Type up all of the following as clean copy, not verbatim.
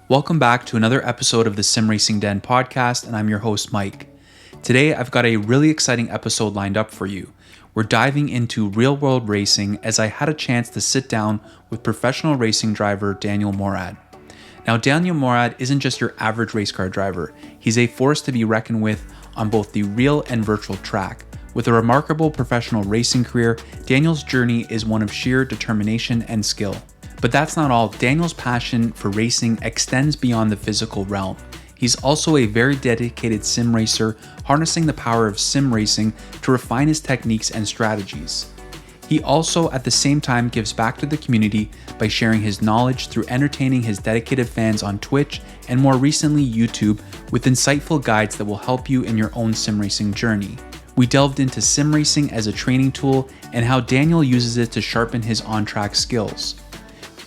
Welcome back to another episode of the SimRacing Den podcast, and I'm your host, Mike. Today, I've got a really exciting episode lined up for you. We're diving into real-world racing as I had a chance to sit down with professional racing driver Daniel Morad. Now, Daniel Morad isn't just your average race car driver. He's a force to be reckoned with on both the real and virtual track. With a remarkable professional racing career, Daniel's journey is one of sheer determination and skill. But that's not all. Daniel's passion for racing extends beyond the physical realm. He's also a very dedicated sim racer, harnessing the power of sim racing to refine his techniques and strategies. He also, at the same time, gives back to the community by sharing his knowledge through entertaining his dedicated fans on Twitch and more recently YouTube with insightful guides that will help you in your own sim racing journey. We delved into sim racing as a training tool and how Daniel uses it to sharpen his on-track skills.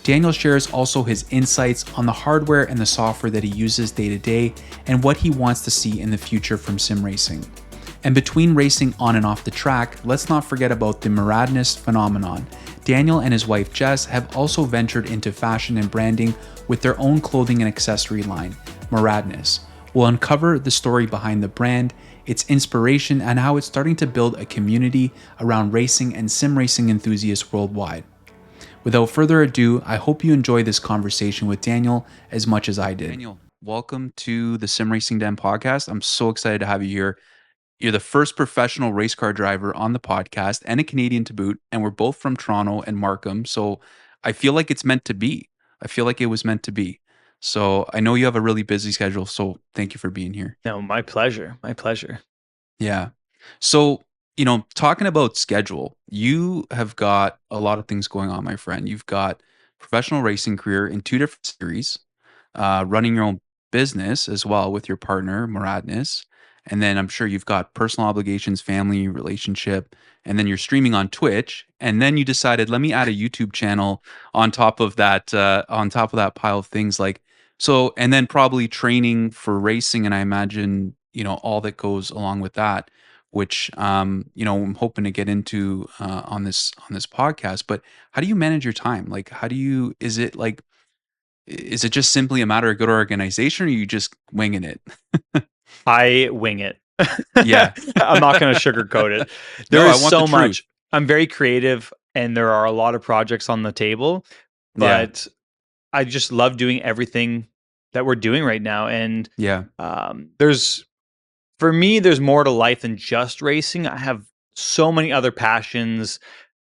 Daniel shares also his insights on the hardware and the software that he uses day to day and what he wants to see in the future from sim racing. And between racing on and off the track, let's not forget about the Moradness phenomenon. Daniel and his wife Jess have also ventured into fashion and branding with their own clothing and accessory line, Moradness. We'll uncover the story behind the brand, its inspiration, and how it's starting to build a community around racing and sim racing enthusiasts worldwide. Without further ado, I hope you enjoy this conversation with Daniel as much as I did. Daniel, welcome to the Sim Racing Den podcast. I'm so excited to have you here. You're the first professional race car driver on the podcast and a Canadian to boot, and we're both from Toronto and Markham. So I feel like it's meant to be. I feel like it was meant to be. So I know you have a really busy schedule, so thank you for being here. No, my pleasure. My pleasure. Yeah. So, talking about schedule, you have got a lot of things going on, my friend. You've got professional racing career in two different series, running your own business as well with your partner, Moradness. And then I'm sure you've got personal obligations, family, relationship, and then you're streaming on Twitch. And then you decided, let me add a YouTube channel on top of that pile of things and then probably training for racing. And I imagine, all that goes along with that, which, I'm hoping to get into on this podcast. But how do you manage your time? Is it just simply a matter of good organization, or are you just winging it? I wing it. Yeah. I'm not going to sugarcoat it. There is so much. I'm very creative and there are a lot of projects on the table, but I just love doing everything that we're doing right now. And for me, there's more to life than just racing. I have so many other passions,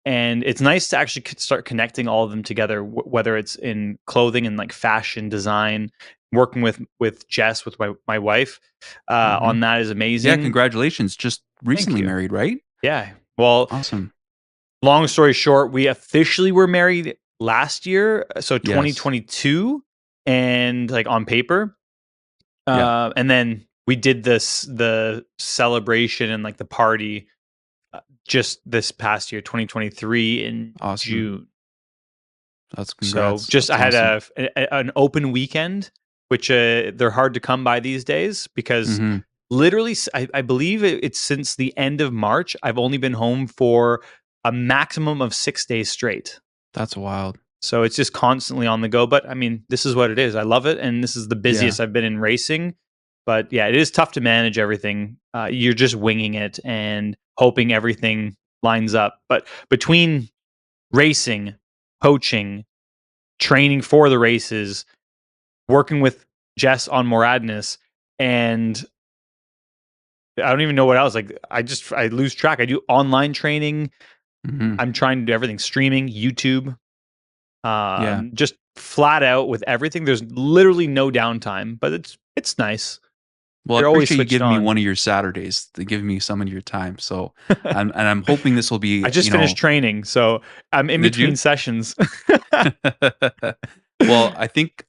and it's nice to actually start connecting all of them together, whether it's in clothing and like fashion design. Working with Jess, with my wife, on that is amazing. Yeah, congratulations. Just recently married, right? Yeah. Well, awesome. Long story short, we officially were married last year, so 2022, and like on paper. And then we did the celebration and like the party just this past year, 2023 in June. That's congrats. So just I had an open weekend, which they're hard to come by these days because literally, I believe it's since the end of March, I've only been home for a maximum of 6 days straight. That's wild. So it's just constantly on the go. But I mean, this is what it is. I love it. And this is the busiest I've been in racing. But yeah, it is tough to manage everything. You're just winging it and hoping everything lines up. But between racing, coaching, training for the races, working with Jess on Moradness, and I don't even know what else. Like I lose track. I do online training. I'm trying to do everything, streaming, YouTube, just flat out with everything. There's literally no downtime, but it's nice. Well, I appreciate you giving me one of your Saturdays to give me some of your time. So, I'm hoping this will be. I just finished training, so I'm in between sessions. Well, I think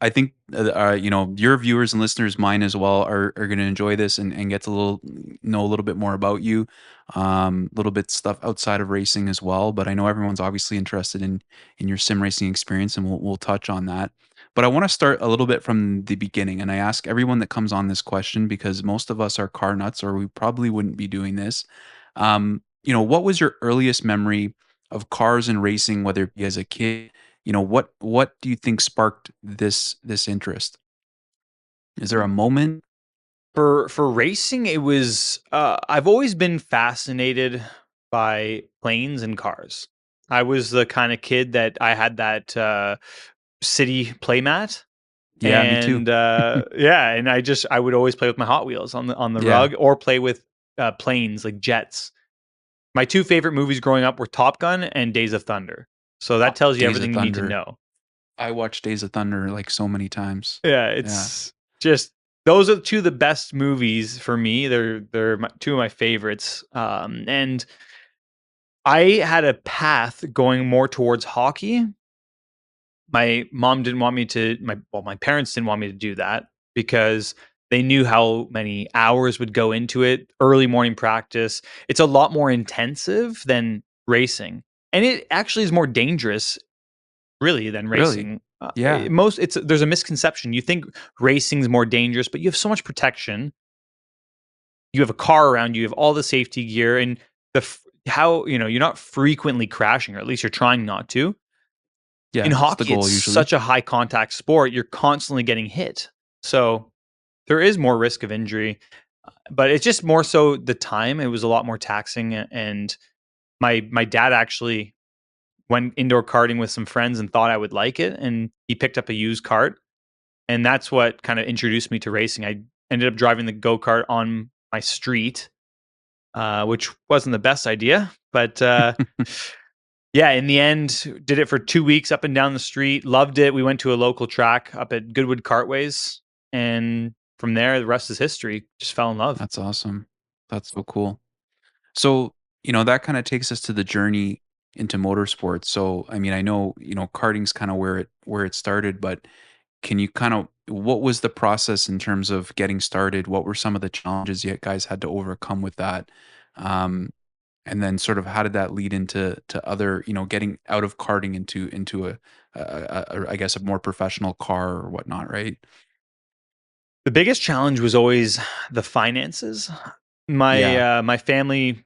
your viewers and listeners, mine as well, are going to enjoy this and get to know a little bit more about you, little bit stuff outside of racing as well. But I know everyone's obviously interested in your sim racing experience, and we'll touch on that. But I want to start a little bit from the beginning, and I ask everyone that comes on this question because most of us are car nuts, or we probably wouldn't be doing this. What was your earliest memory of cars and racing, whether it be as a kid? What do you think sparked this interest? Is there a moment? For racing, it was I've always been fascinated by planes and cars. I was the kind of kid that I had that city playmat, Yeah, me too. and yeah, and I would always play with my Hot Wheels on the Yeah. rug, or play with planes like jets. My two favorite movies growing up were Top Gun and Days of Thunder. So that tells you Days of everything you need to Thunder. know. I watched Days of Thunder like so many times. Yeah, Yeah. it's just those are two of the best movies for me. They're two of my favorites. And I had a path going more towards hockey. My mom didn't want me to. My parents didn't want me to do that because they knew how many hours would go into it. Early morning practice. It's a lot more intensive than racing, and it actually is more dangerous really than Really? racing. Yeah. There's a misconception. You think racing's more dangerous, but you have so much protection. You have a car around you, you have all the safety gear, and how you're not frequently crashing, or at least you're trying not to. Yeah, In that's the hockey, it's goal usually. such a high contact sport. You're constantly getting hit, so there is more risk of injury. But it's just more so the time. It was a lot more taxing, and my dad actually went indoor karting with some friends and thought I would like it, and he picked up a used cart, and that's what kind of introduced me to racing. I ended up driving the go-kart on my street, which wasn't the best idea, but yeah, in the end, did it for 2 weeks up and down the street, loved it. We went to a local track up at Goodwood Cartways, and from there, the rest is history. Just fell in love. That's awesome. That's so cool. So, that kind of takes us to the journey into motorsports. So, I mean, I know, karting's kind of where it started, but can you kind of what was the process in terms of getting started? What were some of the challenges you guys had to overcome with that? Um, and then sort of how did that lead into other, getting out of karting into I guess a more professional car or whatnot, right? The biggest challenge was always the finances. Yeah. My family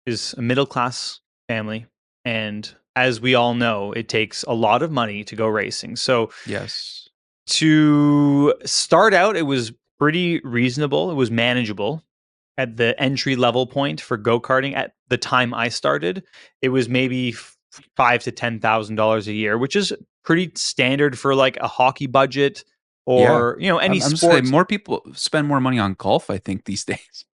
is a middle class family, and as we all know, it takes a lot of money to go racing. So Yes. to start out, it was pretty reasonable. It was manageable at the entry level point for go karting. At the time I started, it was maybe five to $10,000 a year, which is pretty standard for like a hockey budget, Yeah. or any I'm just saying sports. more people spend more money on golf, I think, these days,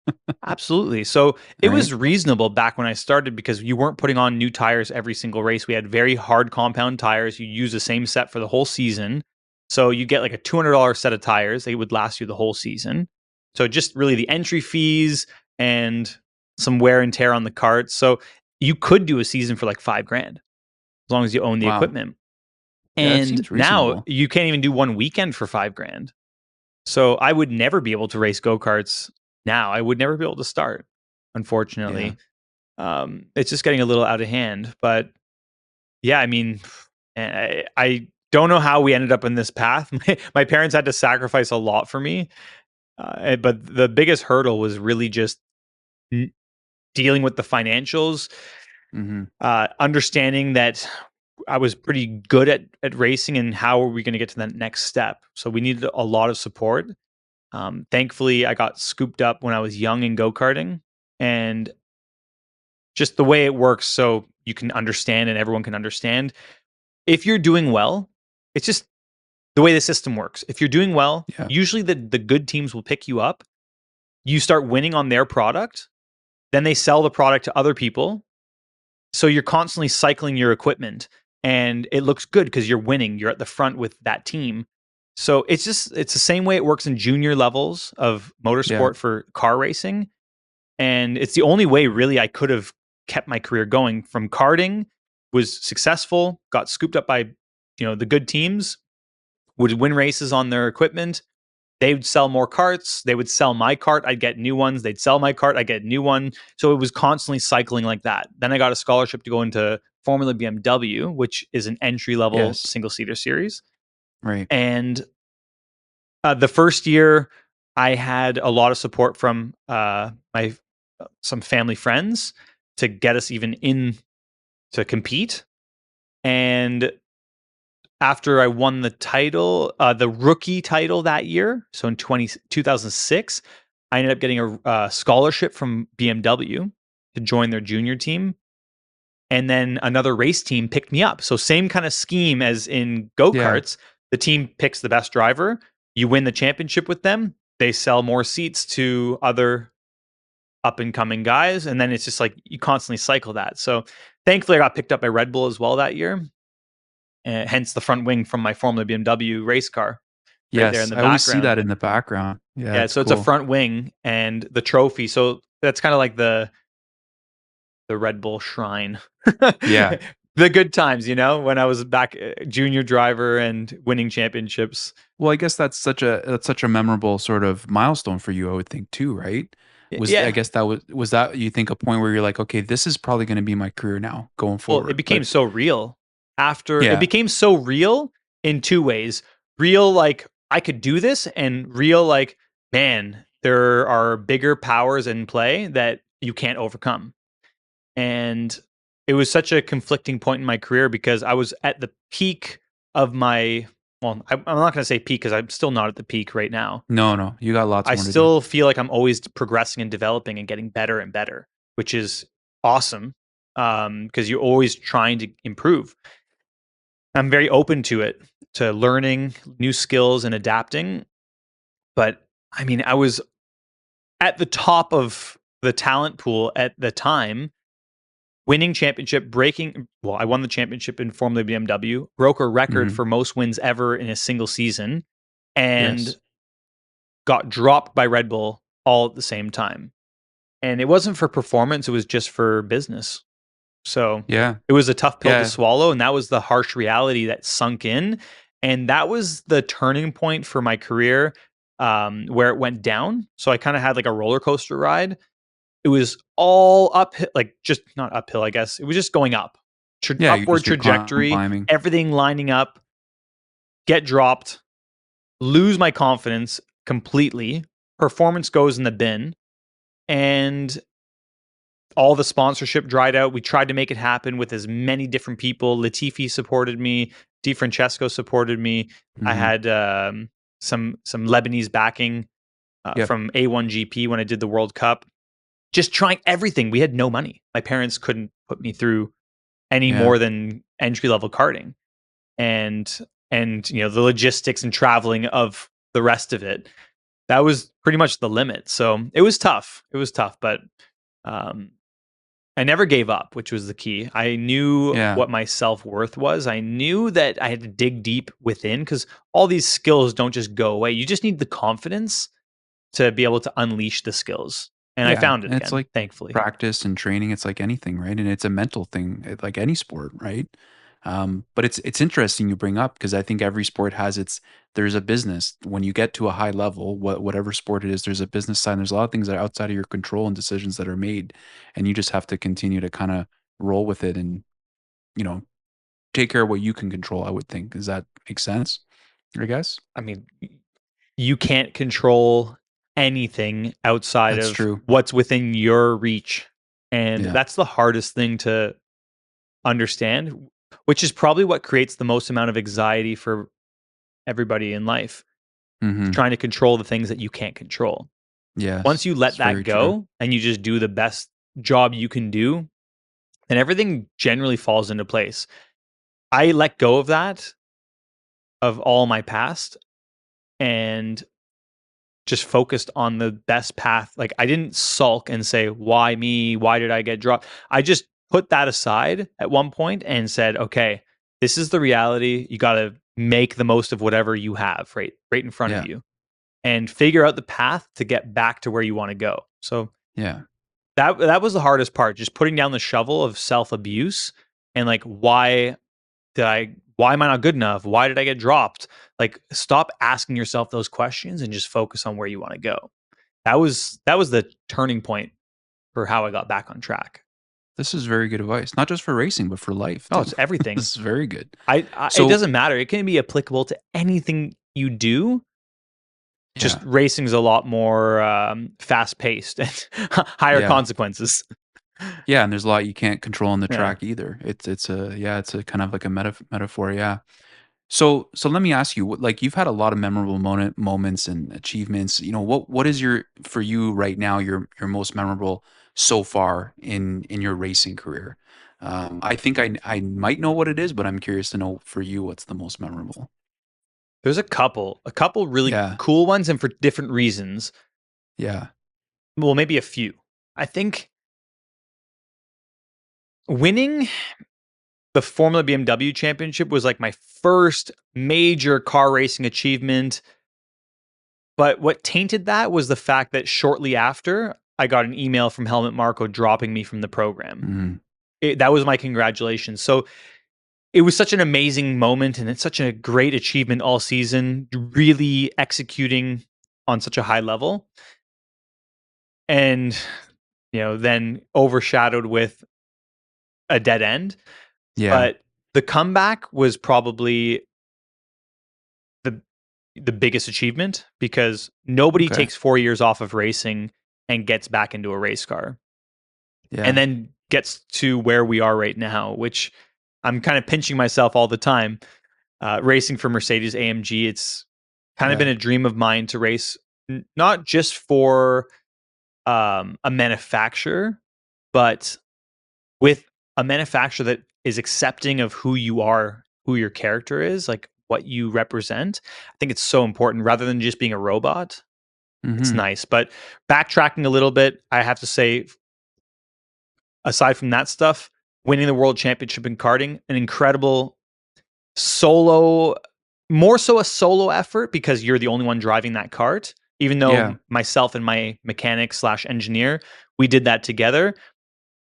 Absolutely. So it right? was reasonable back when I started because you weren't putting on new tires every single race. We had very hard compound tires. You use the same set for the whole season. So you get like a $200 set of tires. They would last you the whole season. So just really the entry fees and some wear and tear on the carts. So you could do a season for like 5 grand as long as you own the Wow. equipment. Yeah, that And seems now reasonable. you can't even do one weekend for 5 grand. So I would never be able to race go-karts now. I would never be able to start, Yeah. unfortunately. It's just getting a little out of hand. But yeah, I mean, I don't know how we ended up in this path. My parents had to sacrifice a lot for me. But the biggest hurdle was really just n- dealing with the financials, Mhm. understanding that I was pretty good at racing, and how are we going to get to that next step. So we needed a lot of support. Thankfully, I got scooped up when I was young in go karting, and just the way it works, so you can understand and everyone can understand. If you're doing well, it's just the way the system works. If you're doing well, Yeah. usually the good teams will pick you up. You start winning on their product, then they sell the product to other people. So you're constantly cycling your equipment, and it looks good because you're winning. You're at the front with that team. So it's the same way it works in junior levels of Yeah. motorsport for car racing. And it's the only way really I could have kept my career going. From karting, was successful, got scooped up by the good teams, would win races on their equipment. They would sell more carts. They would sell my cart. I'd get new ones. They'd sell my cart. I get a new one. So it was constantly cycling like that. Then I got a scholarship to go into Formula BMW, which is an entry level Yes. single seater series. Right. And the first year, I had a lot of support from my some family friends to get us even in to compete. And after I won the title, the rookie title that year, so in 2006, I ended up getting a scholarship from BMW to join their junior team. And then another race team picked me up. So same kind of scheme as in Yeah. go-karts. The team picks the best driver. You win the championship with them. They sell more seats to other up and coming guys. And then it's just like you constantly cycle that. So thankfully, I got picked up by Red Bull as well that year. Hence the front wing from my Formula BMW race car right there in Yes, the I always see background. that in the background. Yeah, Yeah. it's So it's a cool. front wing and the trophy. So that's kind of like the Red Bull shrine. Yeah. The good times, when I was back junior driver and winning championships. Well, I guess that's such a memorable sort of milestone for you, I would think too, right? I Yeah. guess that was that you think a point where you're like, okay, this is probably going to be my career now going Well, it forward. became But so real after it yeah, became so real in two ways. Real, like I could do this, and real, like, man, there are bigger powers in play that you can't overcome. And it was such a conflicting point in my career because I was at the peak of my, well, I'm not going to say peak because I'm still not at the peak right now. no, no, you got lots I more to do. still feel like I'm always progressing and developing and getting better and better, which is awesome because you're always trying to improve. I'm very open to it, to learning new skills and adapting. But I mean, I was at the top of the talent pool at the time, winning championship, I won the championship in Formula BMW, broke a record Hmm. for most wins ever in a single season, and Yes. got dropped by Red Bull all at the same time. And it wasn't for performance, it was just for business. So Yeah. it was a tough pill to Yeah. swallow. And that was the harsh reality that sunk in. And that was the turning point for my career where it went down. So I kind of had like a roller coaster ride. It was all uphill, like just not uphill, I guess. It was just going up, Yeah. upward You're trajectory, climbing. everything lining up, get dropped, lose my confidence completely. Performance goes in the bin. And all the sponsorship dried out. We tried to make it happen with as many different people. Latifi supported me. DiFrancesco supported me. I Hmm. had some Lebanese backing Yep. from A1GP when I did the World Cup. Just trying everything. We had no money. My parents couldn't put me through any Yeah. more than entry level karting, and the logistics and traveling of the rest of it. That was pretty much the limit. So it was tough. It was tough, but um, I never gave up, which was the key. I knew Yeah. what my self-worth was. I knew that I had to dig deep within because all these skills don't just go away. You just need the confidence to be able to unleash the skills. And I Yeah, found it and it's again, like thankfully. practice and training. It's like anything, right? And it's a mental thing, like any sport, right? But it's interesting you bring up because I think every sport has its. There's a business when you get to a high level, whatever sport it is. There's a business side. There's a lot of things that are outside of your control and decisions that are made, and you just have to continue to kind of roll with it and you know take care of what you can control. I would think. Does that make sense? I guess I mean, you can't control anything outside that's of true. what's within your reach. And Yeah. that's the hardest thing to understand, which is probably what creates the most amount of anxiety for everybody in life, is Hmm. trying to control the things that you can't control. Once Yes, you it's let that very true. go and you just do the best job you can do, then everything generally falls into place. I let go of that, of all my past, and just focused on the best path. Like I didn't sulk and say, why me? Why did I get dropped? I just put that aside at one point and said, okay, this is the reality. You got to make the most of whatever you have right in front of Yeah. you and figure out the path to get back to where you want to go. So Yeah. that was the hardest part, just putting down the shovel of self-abuse and like why am I not good enough? Why did I get dropped? Like stop asking yourself those questions and just focus on where you want to go. That was the turning point for how I got back on track. This is very good advice, not just for racing, but for life Oh, too. it's everything. This is very good. It So, doesn't matter. It can be applicable to anything you do. Just yeah, racing's a lot more fast paced and higher yeah, consequences. yeah, and there's a lot you can't control on the Yeah. track either. It's a kind of like a metaphor. Yeah. So let me ask you, like you've had a lot of memorable moments and achievements. What is your for you right now your most memorable so far in your racing career? I think I might know what it is, but I'm curious to know for you what's the most memorable. There's a couple really Yeah, cool ones, and for different reasons. yeah, Well, maybe a few. I think winning the Formula BMW Championship was like my first major car racing achievement. But what tainted that was the fact that shortly after, I got an email from Helmut Marko dropping me from the program. hmm That was my congratulations. So it was such an amazing moment, and it's such a great achievement all season, really executing on such a high level. And, then overshadowed with a dead end. yeah. But the comeback was probably the the biggest achievement because nobody Okay, takes 4 years off of racing and gets back into a race car and yeah, then gets to where we are right now, which I'm kind of pinching myself all the time. Racing for Mercedes AMG, it's kind of been yeah. a dream of mine to race, not just for a manufacturer, but with a manufacturer that is accepting of who you are, who your character is, like what you represent. I think it's so important rather than just being a robot. It's hmm nice. But backtracking a little bit, I have to say, aside from that stuff, winning the world championship in karting, an incredible solo, more so a solo effort because you're the only one driving that kart. Even though Yeah. myself and my mechanic slash engineer, we did that together.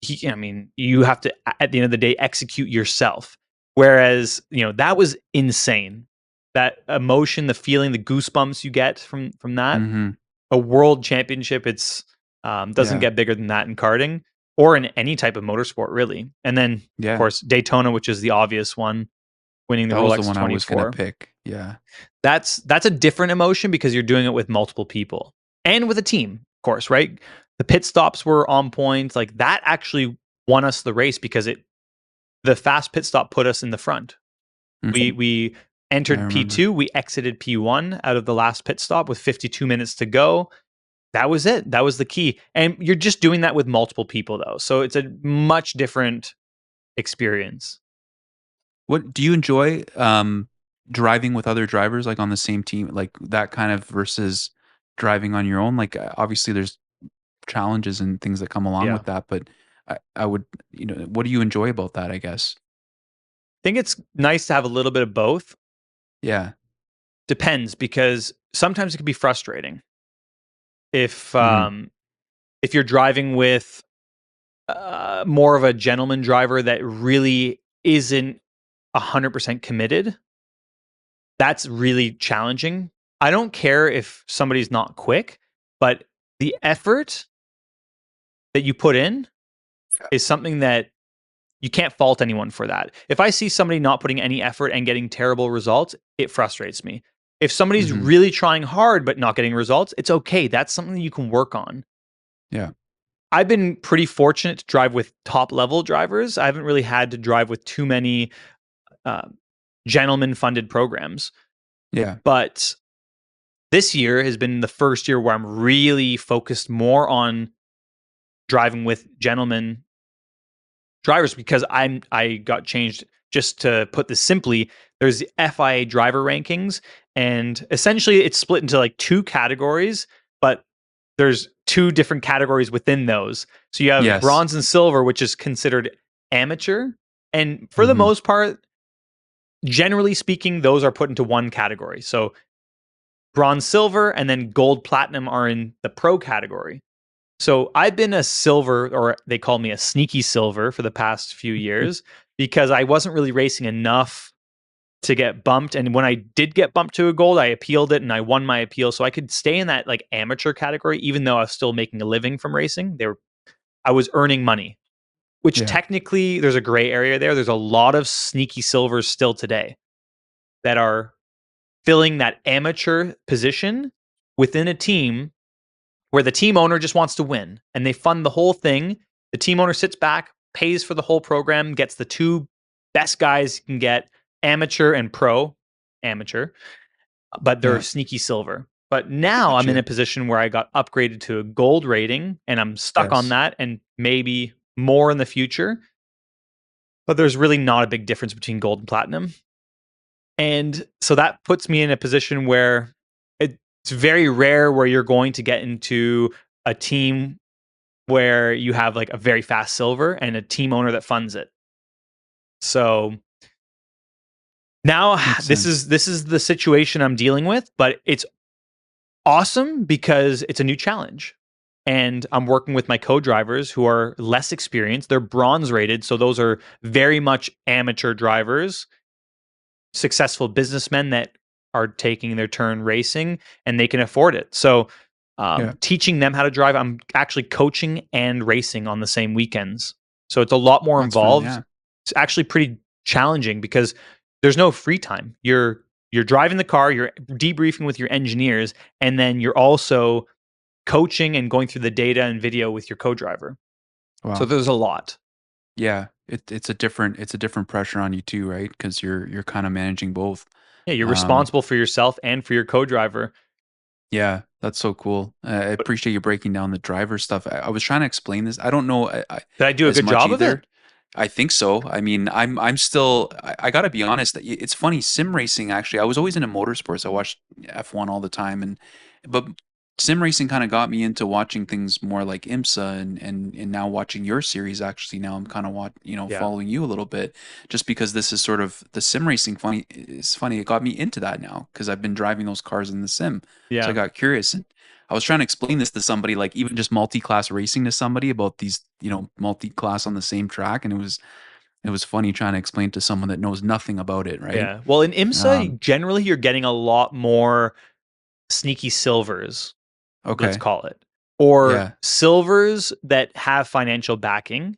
You have to, at the end of the day, execute yourself. Whereas, that was insane. That emotion, the feeling, the goosebumps you get from that. hmm A world championship, it's doesn't Yeah. get bigger than that in karting or in any type of motorsport, really. And then, of Yeah. course, Daytona, which is the obvious one, winning the That was the Rolex one I was gonna 24. pick. Yeah. That's a different emotion because you're doing it with multiple people and with a team, of course, right? The pit stops were on point. Like that actually won us the race because the fast pit stop put us in the front. We Mhm. we I entered remember. P2, we exited P1 out of the last pit stop with 52 minutes to go. That was it. That was the key. And you're just doing that with multiple people though. So it's a much different experience. What do you enjoy driving with other drivers like on the same team, like that kind of versus driving on your own? Like obviously there's challenges and things that come along Yeah. with that, but I would, what do you enjoy about that, I guess? I think it's nice to have a little bit of both. Yeah. Depends because sometimes it can be frustrating if hmm um if you're driving with more of a gentleman driver that really isn't 100% committed. That's really challenging. I don't care if somebody's not quick, but the effort that you put in is something that you can't fault anyone for that. If I see somebody not putting any effort and getting terrible results, it frustrates me. If somebody's hmm really trying hard but not getting results, it's okay. That's something that you can work on. Yeah. I've been pretty fortunate to drive with top level drivers. I haven't really had to drive with too many uh, gentleman funded programs. Yeah. But this year has been the first year where I'm really focused more on driving with gentlemen drivers because I got changed. Just to put this simply, there's the FIA driver rankings, and essentially it's split into like two categories, but there's two different categories within those. So you have Yes. bronze and silver, which is considered amateur, and for the hmm most part, generally speaking, those are put into one category. So bronze, silver, and then gold, platinum are in the pro category. So I've been a silver, or they call me a sneaky silver for the past few years because I wasn't really racing enough to get bumped. And when I did get bumped to a gold, I appealed it and I won my appeal. So I could stay in that like amateur category, even though I was still making a living from racing. I was earning money, which Yeah. technically there's a gray area there. There's a lot of sneaky silvers still today that are filling that amateur position within a team where the team owner just wants to win and they fund the whole thing. The team owner sits back, pays for the whole program, gets the two best guys you can get, amateur and pro. amateur, but they're Yeah. sneaky silver. But now I'm in Gotcha. a position where I got upgraded to a gold rating and I'm stuck on Yes. that and maybe more in the future. But there's really not a big difference between gold and platinum. And so that puts me in a position where it's very rare where you're going to get into a team where you have like a very fast silver and a team owner that funds it. So now Makes this sense. is this is the situation I'm dealing with, but it's awesome because it's a new challenge. And I'm working with my co-drivers who are less experienced. They're bronze rated, so those are very much amateur drivers, successful businessmen that are taking their turn racing and they can afford it. So Yeah. teaching them how to drive, I'm actually coaching and racing on the same weekends. So it's a lot more That's fun. involved. Yeah. It's actually pretty challenging because there's no free time. You're driving the car, you're debriefing with your engineers, and then you're also coaching and going through the data and video with your co-driver. So Wow. there's a lot. Yeah. It's a different pressure on you too, right? Because you're kind of managing both. Yeah, you're Um, responsible for yourself and for your co-driver. Yeah, that's so cool. I But appreciate you breaking down the driver stuff. I was trying to explain this. I don't know did I do a as good much job of either. it? I think so. I mean, I'm still. I got to be honest. It's funny. Sim racing actually. I was always into motorsports. I watched F1 all the time, but sim racing kind of got me into watching things more like IMSA and now watching your series. Actually, now I'm kind of Yeah. following you a little bit, just because this is sort of the sim racing funny. It's funny. It got me into that now because I've been driving those cars in the sim. So I Yeah. got curious and I was trying to explain this to somebody, like even just multi-class racing to somebody about these, multi-class on the same track, and it was funny trying to explain to someone that knows nothing about it, right? Yeah. Well, in Um, IMSA, generally you're getting a lot more sneaky silvers, let's okay, call it, or yeah, silvers that have financial backing.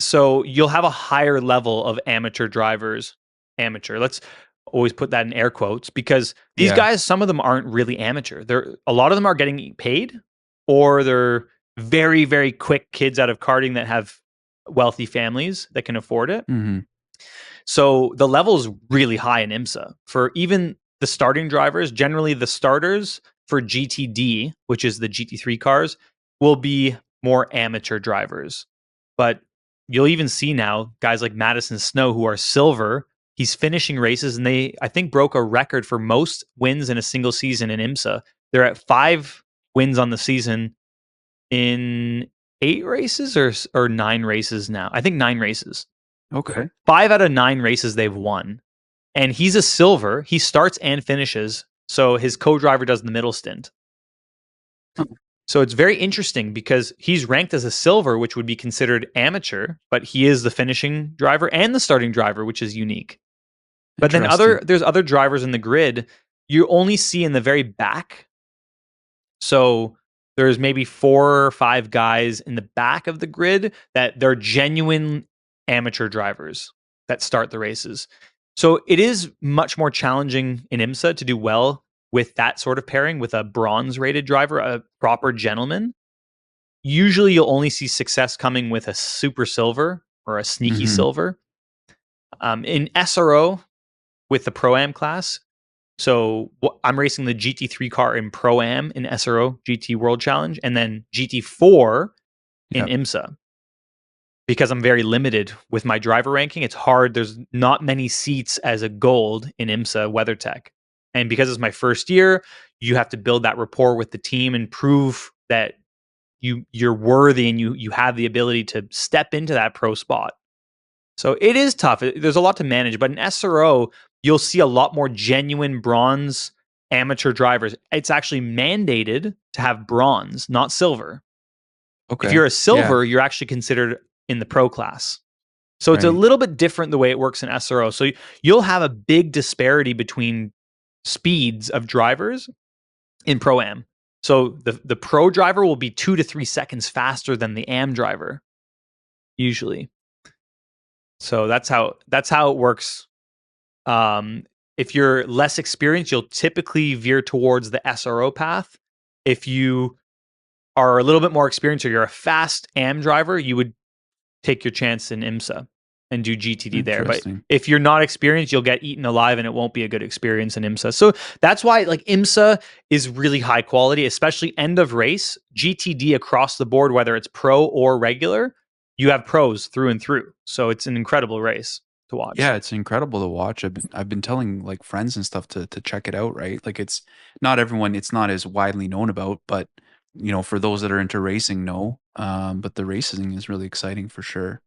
So you'll have a higher level of amateur drivers. Amateur. Let's always put that in air quotes because these yeah, guys, some of them aren't really amateur. They're a lot of them are getting paid, or they're very, very quick kids out of karting that have wealthy families that can afford it. mm-hmm, So the level is really high in IMSA. For even the starting drivers, generally the starters for GTD, which is the GT3 cars, will be more amateur drivers. But you'll even see now guys like Madison Snow who are silver. He's finishing races and they, I think, broke a record for most wins in a single season in IMSA. They're at 5 wins on the season in 8 races or 9 races now. I think 9 races. okay, 5 out of 9 races they've won. And he's a silver. He starts and finishes. So his co-driver does the middle stint. huh, So it's very interesting because he's ranked as a silver, which would be considered amateur, but he is the finishing driver and the starting driver, which is unique. But then interesting. there's other drivers in the grid you only see in the very back. So there's maybe 4 or 5 guys in the back of the grid that they're genuine amateur drivers that start the races. So it is much more challenging in IMSA to do well with that sort of pairing with a bronze rated driver, a proper gentleman. Usually you'll only see success coming with a super silver or a sneaky Mm-hmm. silver. In SRO with the Pro Am class, so I'm racing the GT3 car in Pro Am in SRO GT World Challenge, and then GT4 in Yep. IMSA. Because I'm very limited with my driver ranking, it's hard. There's not many seats as a gold in IMSA WeatherTech, and because it's my first year, you have to build that rapport with the team and prove that you're worthy and you have the ability to step into that pro spot. So it is tough. There's a lot to manage, but in SRO, you'll see a lot more genuine bronze amateur drivers. It's actually mandated to have bronze, not silver. If Okay. you're a Yeah. silver, you're actually considered in the pro class. So it's a Right. little bit different the way it works in SRO. So you'll have a big disparity between speeds of drivers in Pro Am. So the pro driver will be 2 to 3 seconds faster than the Am driver, usually. So that's how it works. If you're less experienced, you'll typically veer towards the SRO path. If you are a little bit more experienced or you're a fast AM driver, you would take your chance in IMSA. and do GTD there. But Interesting. if you're not experienced, you'll get eaten alive and it won't be a good experience in IMSA. So that's why like IMSA is really high quality, especially end of race, GTD across the board, whether it's pro or regular, you have pros through and through. So it's an incredible race to watch. Yeah, it's incredible to watch. I've been telling like friends and stuff to check it out, right? Like it's not everyone, it's not as widely known about, but for those that are into racing, no. But the racing is really exciting for sure.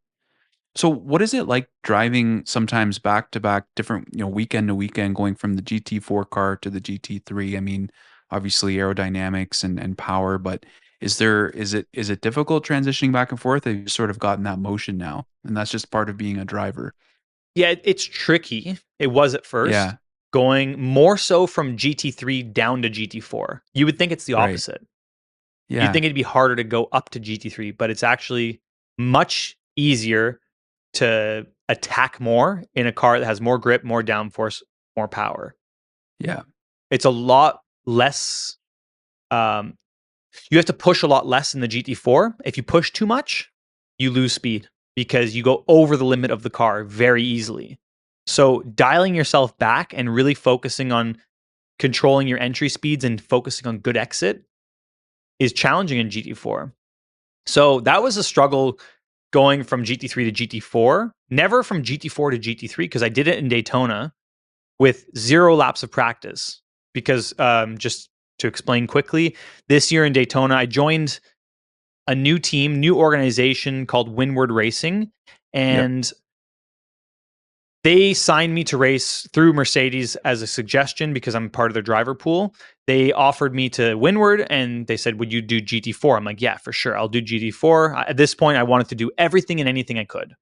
So what is it like driving sometimes back to back different, weekend to weekend, going from the GT4 car to the GT3? I mean, obviously aerodynamics and power, but is it difficult transitioning back and forth? Have you sort of gotten that motion now? And that's just part of being a driver. Yeah, it's tricky. It was at first, Yeah. going more so from GT3 down to GT4. You would think it's the Right. opposite. You'd Yeah. think it'd be harder to go up to GT3, but it's actually much easier to attack more in a car that has more grip, more downforce, more power. Yeah. It's a lot less. Um, you have to push a lot less in the GT4. If you push too much, you lose speed because you go over the limit of the car very easily. So dialing yourself back and really focusing on controlling your entry speeds and focusing on good exit is challenging in GT4. So that was a struggle going from GT3 to GT4, never from GT4 to GT3, because I did it in Daytona with 0 laps of practice. Because just to explain quickly, this year in Daytona, I joined a new team, new organization called Windward Racing, Yep. and they signed me to race through Mercedes as a suggestion because I'm part of their driver pool. They offered me to Windward and they said, would you do GT4? I'm like, yeah, for sure. I'll do GT4. At this point, I wanted to do everything and anything I could.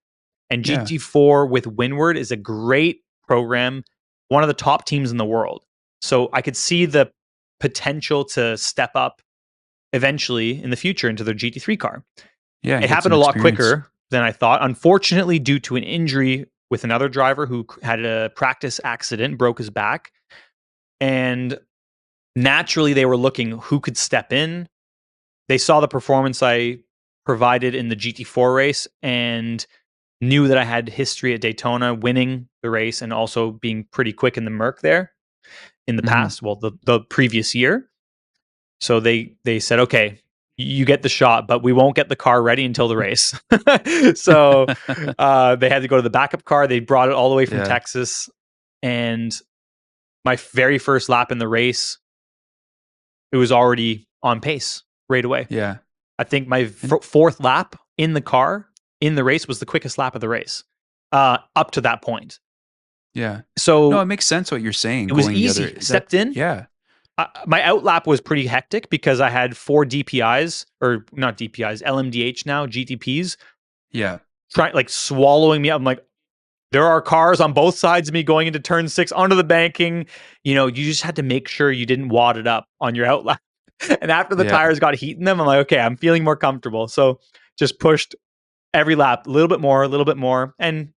And Yeah. GT4 with Windward is a great program, one of the top teams in the world. So I could see the potential to step up eventually in the future into their GT3 car. Yeah. It Get happened some a lot experience. quicker than I thought. Unfortunately, due to an injury with another driver who had a practice accident, broke his back. And naturally, they were looking who could step in. They saw the performance I provided in the GT4 race and knew that I had history at Daytona, winning the race and also being pretty quick in the Merc there in the Hmm. past, well, the previous year. So they said, okay, you get the shot, but we won't get the car ready until the race. So they had to go to the backup car. They brought it all the way from Yeah. Texas. And my very first lap in the race, it was already on pace right away. Yeah. I think my And fourth lap in the car in the race was the quickest lap of the race up to that point. yeah. No, it So makes sense what you're saying. it was Going the other easy. that Stepped in. yeah. My outlap was pretty hectic because I had 4 DPIs, or not DPIs, LMDH now, GTPs, Yeah. trying like swallowing me up. I'm like, there are cars on both sides of me going into turn 6 onto the banking. You just had to make sure you didn't wad it up on your outlap. And after the Yeah. tires got heat in them, I'm like, okay, I'm feeling more comfortable. So just pushed every lap a little bit more, a little bit more. And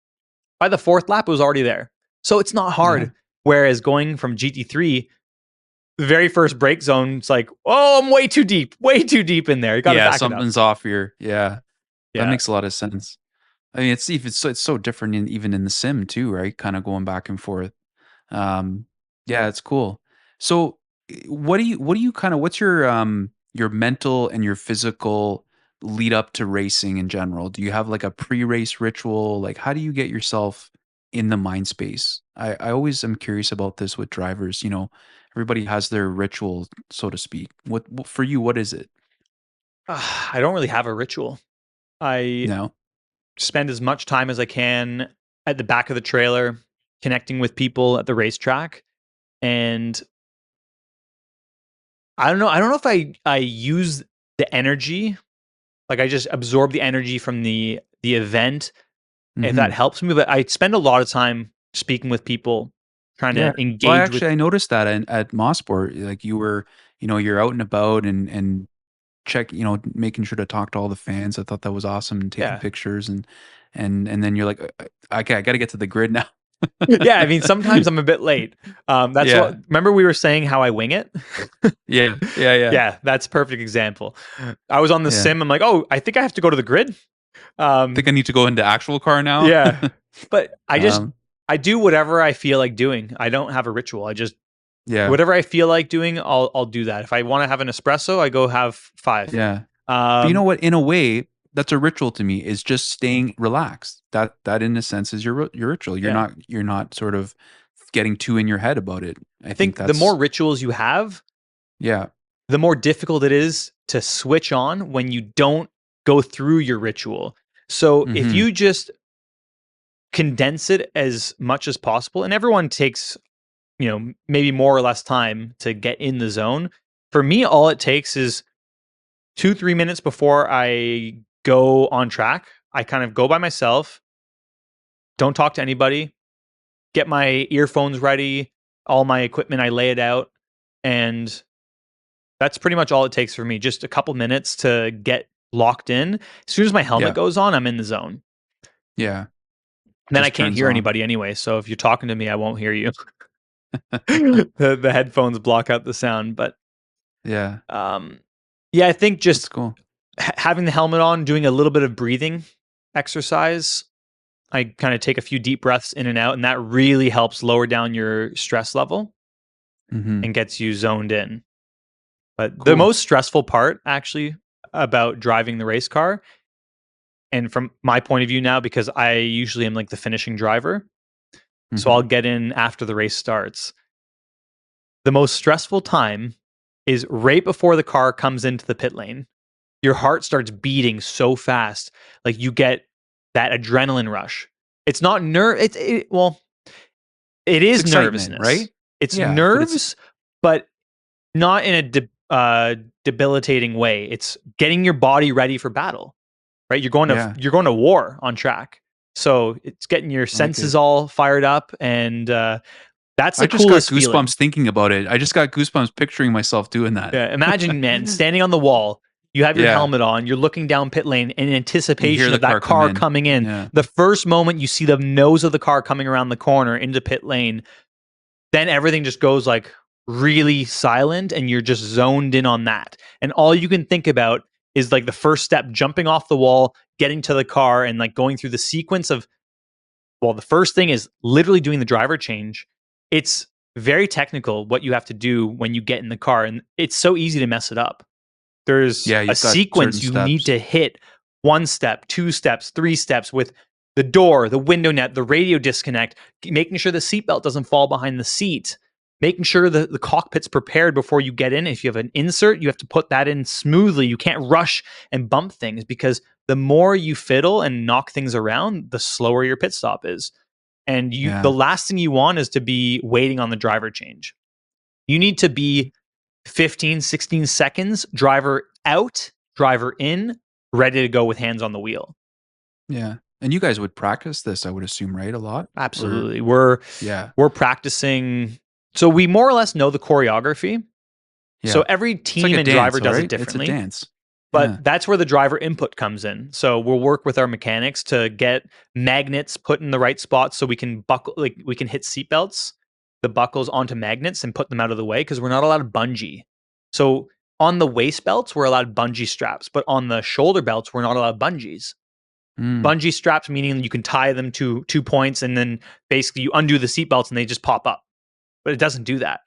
by the 4th lap, it was already there. So it's not Yeah. hard. Whereas going from GT3, the very first break zone, it's like, oh, I'm way too deep in there. You got to Yeah, back it up. something's off here. Yeah. That Yeah. makes a lot of sense. I mean, it's so different even in the sim too, right? Kind of going back and forth. Um, yeah, it's cool. So, what do you what's your mental and your physical lead up to racing in general? Do you have like a pre-race ritual? Like, how do you get yourself in the mind space? I always am curious about this with drivers. Everybody has their ritual, so to speak. What for you? What is it? I don't really have a ritual. I No. spend as much time as I can at the back of the trailer, connecting with people at the racetrack. And I don't know. I don't know if I use the energy, like I just absorb the energy from the event, if that Hmm. helps me. But I spend a lot of time speaking with people, trying Yeah. to Well, engage with. I noticed that at Mosport, like you were, you're out and about and check, making sure to talk to all the fans. I thought that was awesome and taking Yeah. pictures and then you're like, okay, I got to get to the grid now. Yeah, I mean, sometimes I'm a bit late. That's what. Yeah. Remember, we were saying how I wing it. Yeah. Yeah. Yeah. Yeah, that's a perfect example. I was on the Yeah. sim. I'm like, oh, I think I have to go to the grid. Think I need to go into actual car now. Yeah. But um, I do whatever I feel like doing. I don't have a ritual. I just yeah, whatever I feel like doing, I'll do that. If I want to have an espresso, I go have 5. yeah. But you know Um, what? In a way, that's a ritual to me. Is just staying relaxed. That in a sense is your ritual. yeah. You're not sort of getting too in your head about it. I I think think the more that's rituals you have, yeah. the more difficult it is to switch on when you don't go through your ritual. So if Mm-hmm. you just condense it as much as possible, and everyone takes, maybe more or less time to get in the zone. For me, all it takes is 2-3 minutes before I go on track. I kind of go by myself, don't talk to anybody, get my earphones ready, all my equipment, I lay it out, and that's pretty much all it takes for me. Just a couple minutes to get locked in. As soon as my helmet Yeah. goes on, I'm in the zone. Yeah. Then I Just can't turns hear on. anybody anyway. So if you're talking to me, I won't hear you. The headphones block out the sound. But Yeah. um, yeah, I think That's just cool. having the helmet on, doing a little bit of breathing exercise. I kind of take a few deep breaths in and out, and that really helps lower down your stress level Mm-hmm. and gets you zoned in. But the Cool. most stressful part, actually, about driving the race car, and from my point of view now, because I usually am like the finishing driver, so Mm-hmm. I'll get in after the race starts. The most stressful time is right before the car comes into the pit lane. Your heart starts beating so fast, like you get that adrenaline rush. It's not well, it It's is excitement, nervousness. right? It's Yeah, but it's nerves, but not in a debilitating way. It's getting your body ready for battle, right? yeah, You're going to war on track, so it's getting your I like senses it. all fired up, and that's I the just got coolest feeling. goosebumps thinking about it. I just got goosebumps picturing myself doing that. Yeah, imagine, man, standing on the wall. You have your Yeah, helmet on. You're looking down pit lane in you hear anticipation the of that car come car in. coming in. Yeah, The first moment you see the nose of the car coming around the corner into pit lane, then everything just goes like really silent and you're just zoned in on that. And all you can think about is like the first step, jumping off the wall, getting to the car, and like going through the sequence of, well, the first thing is literally doing the driver change. It's very technical what you have to do when you get in the car, and it's so easy to mess it up. There's yeah, a you've got certain sequence you need steps. to hit: 1 step, 2 steps, 3 steps with the door, the window net, the radio disconnect, making sure the seatbelt doesn't fall behind the seat, making sure the cockpit's prepared before you get in. If you have an insert, you have to put that in smoothly. You can't rush and bump things, because the more you fiddle and knock things around, the slower your pit stop is. And the Yeah, last thing you want is to be waiting on the driver change. You need to be 15, 16 seconds, driver out, driver in, ready to go with hands on the wheel. yeah. And you guys would practice this, I would assume, right? A lot, or Absolutely. yeah, We're practicing. So we more or less know the choreography. So yeah. every It's like team a and dance, driver all does it right? It's a differently. dance. But Yeah. that's where the driver input comes in. So we'll work with our mechanics to get magnets put in the right spots so we can buckle, like we can hit seatbelts, the buckles onto magnets and put them out of the way, because we're not allowed to bungee. So on the waist belts, we're allowed bungee straps, but on the shoulder belts, we're not allowed bungees. Mm, Bungee straps meaning you can tie them to 2 points and then basically you undo the seatbelts and they just pop up. But it doesn't do that.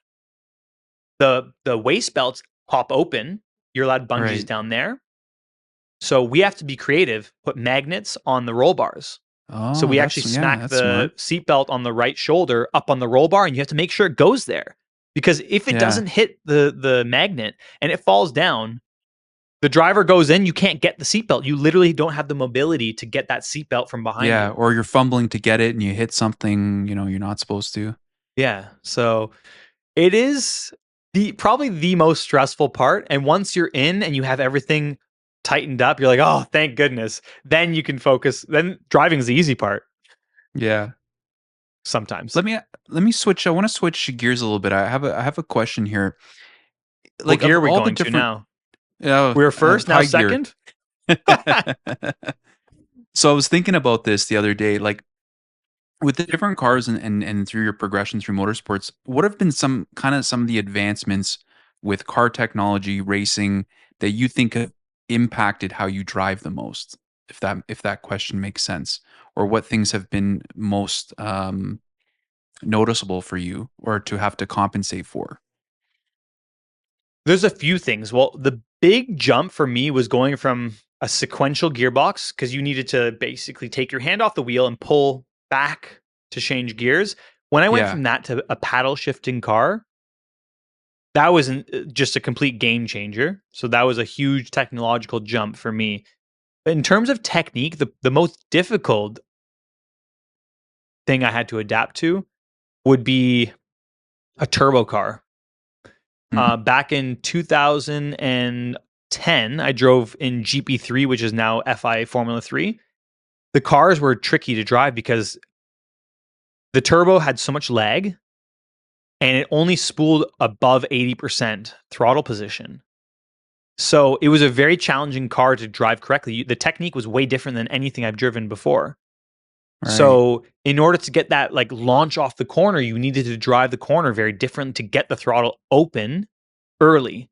The waist belts pop open. You're allowed bungees right. down there. So we have to be creative, put magnets on the roll bars. So Oh, we actually smack that's the smart. seatbelt on the right shoulder up on the roll bar, and you have to make sure it goes there. Because if it Yeah, doesn't hit the magnet and it falls down, the driver goes in, you can't get the seatbelt. You literally don't have the mobility to get that seatbelt from behind yeah. you. Or you're fumbling to get it and you hit something, you're not supposed to. Yeah. So it is probably the most stressful part. And once you're in and you have everything tightened up, you're like, oh, thank goodness. Then you can focus. Then driving is the easy part Yeah. sometimes. Let me switch. I want to switch gears a little bit. I have a question here. What Like gear of are we all the going to different now? oh, We were first, now high gear. second? So I was thinking about this the other day, like with the different cars and through your progression through motorsports, what have been some of the advancements with car technology racing that you think have impacted how you drive the most? if that question makes sense, or what things have been most noticeable for you, or to have to compensate for. There's a few things. Well, the big jump for me was going from a sequential gearbox, because you needed to basically take your hand off the wheel and pull back to change gears. When I went Yeah. from that to a paddle shifting car, that was just a complete game changer. So that was a huge technological jump for me. But in terms of technique, the most difficult thing I had to adapt to would be a turbo car. Mhm. Back in 2010, I drove in GP3, which is now FIA Formula 3. The cars were tricky to drive because the turbo had so much lag and it only spooled above 80% throttle position. So it was a very challenging car to drive correctly. The technique was way different than anything I've driven before. Right. So in order to get that like launch off the corner, you needed to drive the corner very different to get the throttle open early.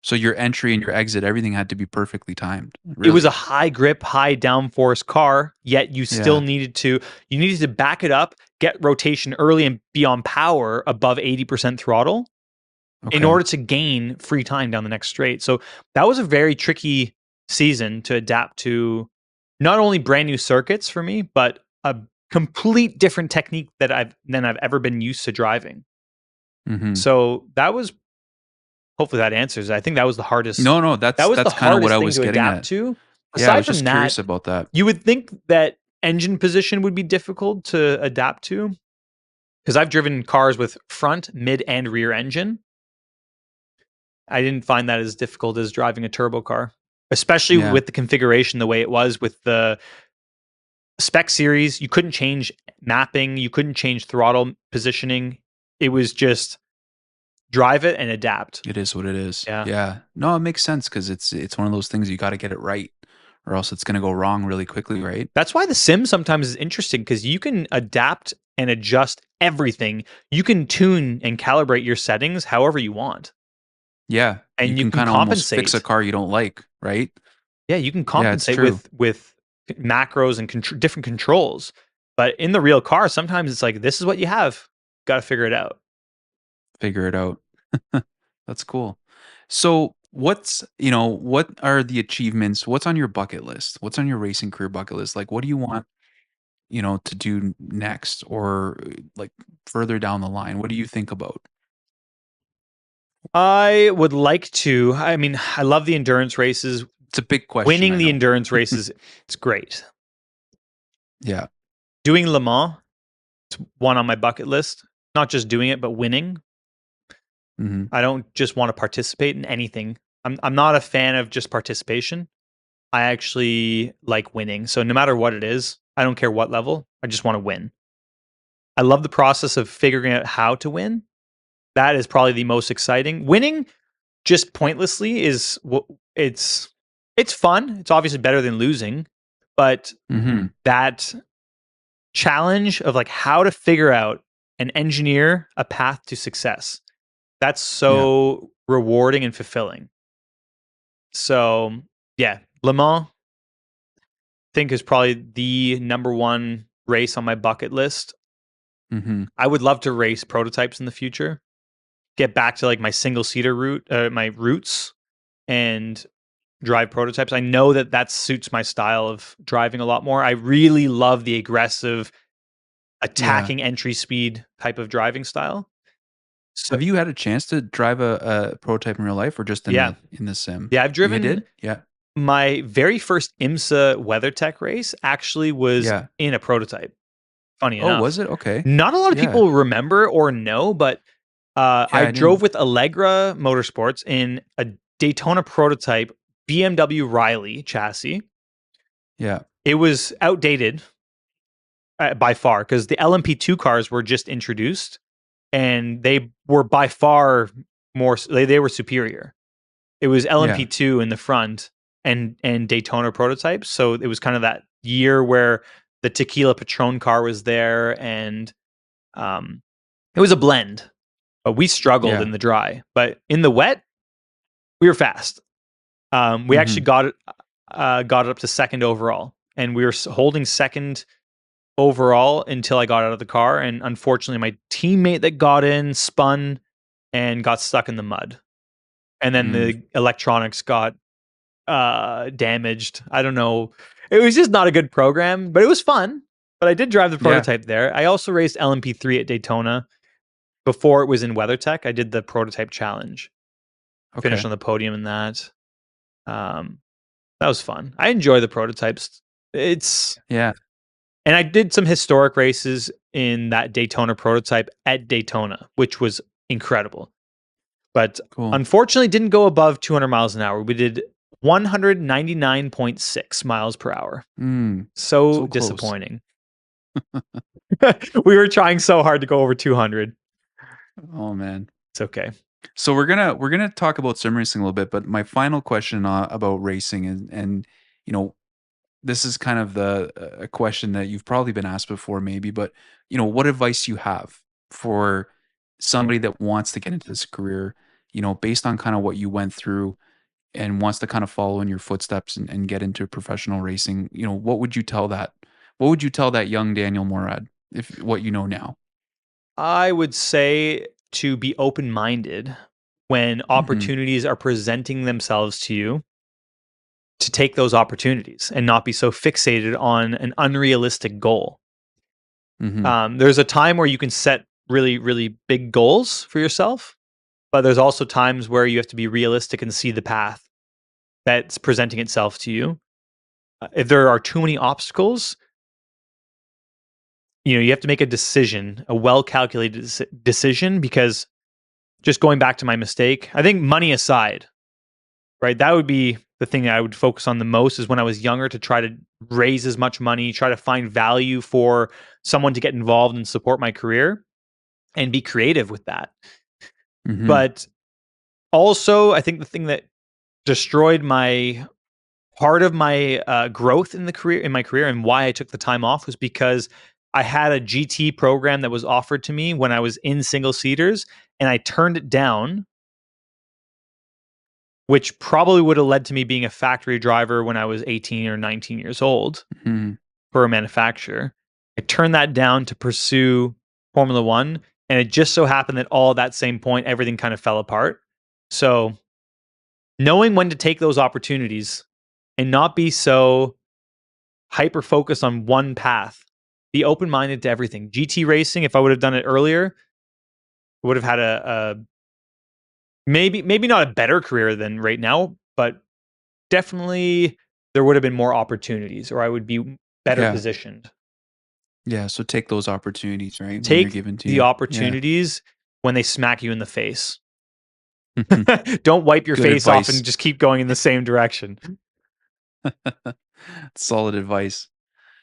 So your entry and your exit, everything had to be perfectly timed. It was a Really? high grip, high downforce car, yet you still Yeah. needed to back it up, get rotation early and be on power above 80% throttle in Okay. order to gain free time down the next straight. So that was a very tricky season to adapt to, not only brand new circuits for me, but a complete different technique than I've ever been used to driving. Hmm. So that was, hopefully that answers. I think that was the hardest. No, no, That was the that's kind of what I hardest thing was to getting adapt at. to. Yeah, I Aside was from just that, curious about that. you would think that engine position would be difficult to adapt to, because I've driven cars with front, mid, and rear engine. I didn't find that as difficult as driving a turbo car, especially Yeah, with the configuration the way it was with the spec series. You couldn't change mapping, you couldn't change throttle positioning. It was just drive it and adapt. it is what it is. Yeah. Yeah. No, it makes sense because it's one of those things you got to get it right, or else it's gonna go wrong really quickly, right? That's why the sim sometimes is interesting, because you can adapt and adjust everything. You can tune and calibrate your settings however you want, Yeah. You and you can can kind of almost fix a compensate. car you don't like, right? Yeah, you can Yeah, it's compensate true. with macros and different controls. But in the real car, sometimes it's like, this is what you have. Got to figure it out. Figure it out. That's cool. So, what are the achievements? What's on your bucket list? What's on your racing career bucket list? Like, what do you want, to do next, or like further down the line? What do you think about? I would like to. I mean, I love the endurance races. It's a big question, Winning I the know. endurance races, it's great. Yeah. Doing Le Mans, it's one on my bucket list. Not just doing it, but winning. Hmm. I don't just want to participate in anything. I'm not a fan of just participation. I actually like winning. So no matter what it is, I don't care what level, I just want to win. I love the process of figuring out how to win. That is probably the most exciting. Winning just pointlessly is it's fun. It's obviously better than losing, but Hmm. that challenge of like how to figure out and engineer a path to success, that's Yeah. so rewarding and fulfilling. So, yeah, Le Mans, I think, is probably the number one race on my bucket list. Hmm. I would love to race prototypes in the future. Get back to like my single seater my roots, and drive prototypes. I know that suits my style of driving a lot more. I really love the aggressive, Yeah. attacking entry speed type of driving style. So Have you had a chance to drive a prototype in real life, or just in yeah, the sim? yeah, I've You driven. did? Yeah. My very first IMSA WeatherTech race actually was Yeah. in a prototype. Funny Oh, enough, was it? Okay. not a lot of Yeah. people remember or know, but Yeah, I I drove didn't. with Allegra Motorsports in a Daytona prototype BMW Riley chassis. Yeah. It was outdated by far, because the LMP2 cars were just introduced, and they were by far more. They were superior. It was Yeah. LMP2 in the front and Daytona prototypes. So it was kind of that year where the Tequila Patron car was there, and um, it was a blend. But we struggled Yeah. in the dry. But in the wet, we were fast. We actually Mhm. got got up to second overall, and we were holding second overall until I got out of the car. And unfortunately, my teammate that got in spun and got stuck in the mud, and then Mm. the electronics got damaged. I don't know. It was just not a good program, but it was fun. But I did drive the Yeah. prototype there. I also raced LMP3 at Daytona before it was in WeatherTech. I did the prototype challenge, finished Okay. on the podium in that. Um, that was fun. I enjoy the prototypes. It's Yeah. And I did some historic races in that Daytona prototype at Daytona, which was incredible. But Cool. unfortunately didn't go above 200 miles an hour. We did 199.6 miles per hour. Mm. So So close. disappointing. We were trying so hard to go over 200. Oh man. It's okay. So we're gonna talk about sim racing a little bit, but my final question about racing and you know this is kind of a question that you've probably been asked before, maybe, but what advice you have for somebody that wants to get into this career, based on kind of what you went through and wants to kind of follow in your footsteps and get into professional racing. What would you tell that? What would you tell that young Daniel Morad if what you know now? I would say to be open minded when Mm-hmm. opportunities are presenting themselves to you, to take those opportunities and not be so fixated on an unrealistic goal. Mm-hmm. There's a time where you can set really, really big goals for yourself, but there's also times where you have to be realistic and see the path that's presenting itself to you. If there are too many obstacles, you have to make a decision, a well calculated decision, because just going back to my mistake, I think money aside, right? That would be the thing I would focus on the most is when I was younger to try to raise as much money, try to find value for someone to get involved and support my career and be creative with that. Mm-hmm. But also, I think the thing that destroyed my part of my growth in my career and why I took the time off was because I had a GT program that was offered to me when I was in single seaters and I turned it down, which probably would have led to me being a factory driver when I was 18 or 19 years old Mm-hmm. for a manufacturer. I turned that down to pursue Formula One. And it just so happened that all at that same point, everything kind of fell apart. So knowing when to take those opportunities and not be so hyper focused on one path, be open minded to everything. GT racing, if I would have done it earlier, would have had a maybe not a better career than right now, but definitely there would have been more opportunities, or I would be better Yeah. positioned. Yeah. So take those opportunities, right? When they're Take given to the you. Yeah. opportunities when they smack you in the face. Don't wipe your Good face off advice. and just keep going in the same direction. Solid advice.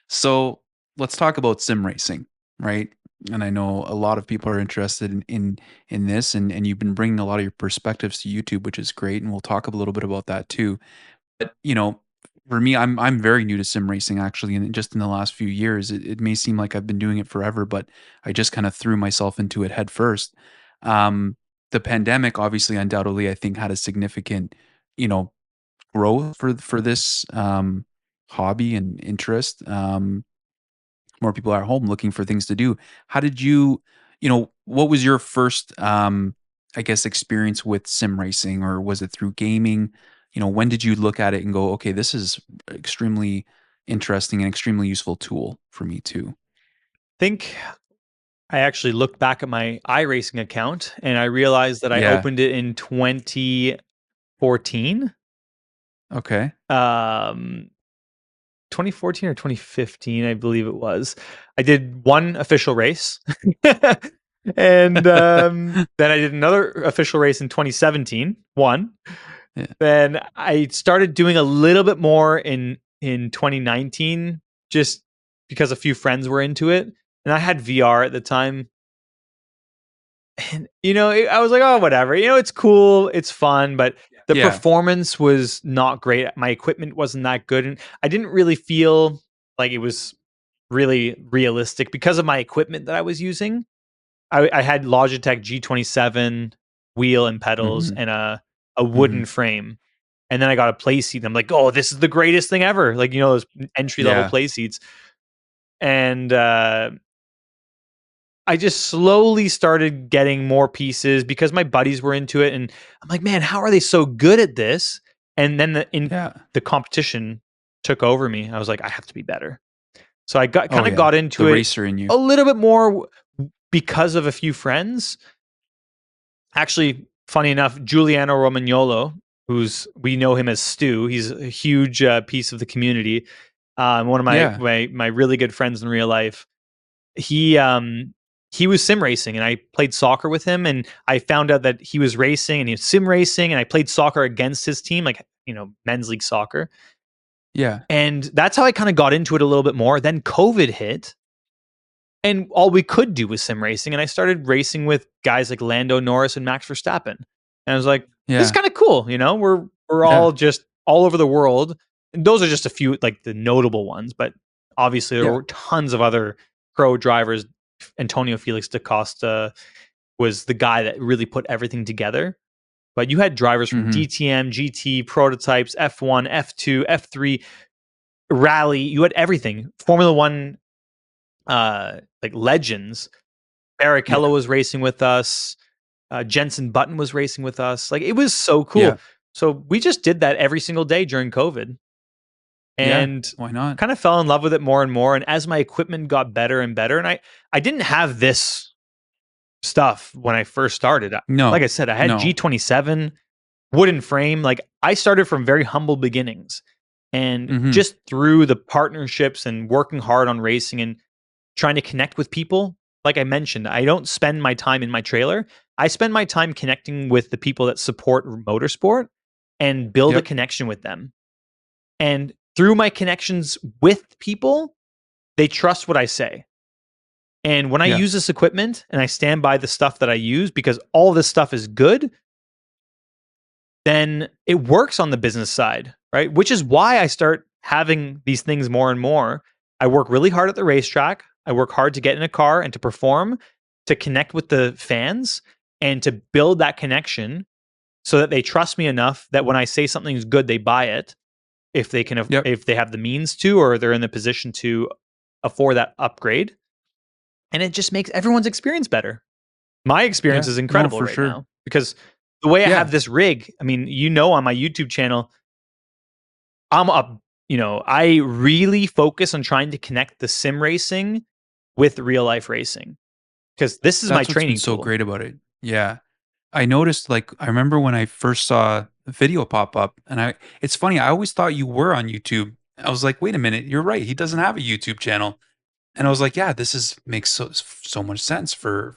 So let's talk about sim racing, right? And I know a lot of people are interested in this, and you've been bringing a lot of your perspectives to YouTube, which is great, and we'll talk a little bit about that too. But for me, I'm very new to sim racing actually, and just in the last few years, it may seem like I've been doing it forever, but I just kind of threw myself into it head first. Um, the pandemic, obviously, undoubtedly, I think had a significant, you know, growth for this hobby and interest. More people are at home looking for things to do. How did what was your first, I guess, experience with sim racing, or was it through gaming? When did you look at it and go, okay, this is extremely interesting and extremely useful tool for me too? Think I actually looked back at my iRacing account and I realized that I Yeah. opened it in 2014. Okay. Um 2014 or 2015, I believe it was. I did one official race. And then I did another official race in 2017, one. Yeah. Then I started doing a little bit more in 2019 just because a few friends were into it and I had VR at the time. And I was like, "Oh, whatever. It's cool, it's fun," but the Yeah. performance was not great. My equipment wasn't that good and I didn't really feel like it was really realistic because of my equipment that I was using. I had Logitech G27 wheel and pedals Hmm. and a Hmm. wooden frame. And then I got a play seat. And I'm like, oh, this is the greatest thing ever. Like, those entry level Yeah. play seats. And I just slowly started getting more pieces because my buddies were into it. And I'm like, man, how are they so good at this? And then Yeah. the competition took over me. I was like, I have to be better. So I Oh yeah. got The into it racer in you. a little bit more because of a few friends. Actually, funny enough, Giuliano Romagnolo, we know him as Stu. He's a huge piece of the community. One of Yeah. my really good friends in real life. He was sim racing, and I played soccer with him. And I found out that he was racing and he was sim racing, and I played soccer against his team, like men's league soccer. Yeah. And that's how I kind of got into it a little bit more. Then COVID hit, and all we could do was sim racing. And I started racing with guys like Lando Norris and Max Verstappen. And I was like, this is Yeah. kind of cool. We're Yeah. all just all over the world. And those are just a few, like the notable ones, but obviously there Yeah. were tons of other pro drivers. Antonio Felix da Costa was the guy that really put everything together. But you had drivers from Mm-hmm. DTM, GT, prototypes, F1, F2, F3, rally. You had everything. Formula One, like legends. Yeah. Barrichello was racing with us. Jensen Button was racing with us. Like, it was so Yeah. cool. So we just did that every single day during COVID, Yeah. and Why not? kind of fell in love with it more and more. And as my equipment got better and better, and I didn't have this stuff when I first started. Like I No. said, I had No. G27 wooden frame. Like, I started from very humble beginnings, and Mm-hmm. just through the partnerships and working hard on racing and trying to connect with people. Like I mentioned, I don't spend my time in my trailer. I spend my time connecting with the people that support motorsport and build a Yep. connection with them. And through my connections with people, they trust what I say. And when I Yeah. use this equipment and I stand by the stuff that I use because all this stuff is good, then it works on the business side, right? Which is why I start having these things more and more. I work really hard at the racetrack. I work hard to get in a car and to perform, to connect with the fans, and to build that connection so that they trust me enough that when I say something's good, they buy it Yep. if they have the means to, or they're in the position to afford that upgrade. And it just makes everyone's experience better. My experience Yeah. is No, incredible for right sure. now because the way I have Yeah. this rig, I mean, on my YouTube channel, I'm up, I really focus on trying to connect the sim racing with real life racing because this is my That's what's been training so tool. great about it. Yeah. I noticed, like, I remember when I first saw the video pop up, and it's funny, I always thought you were on YouTube. I was like, wait a minute, you're right. He doesn't have a YouTube channel. And I was like, yeah, this is makes so much sense for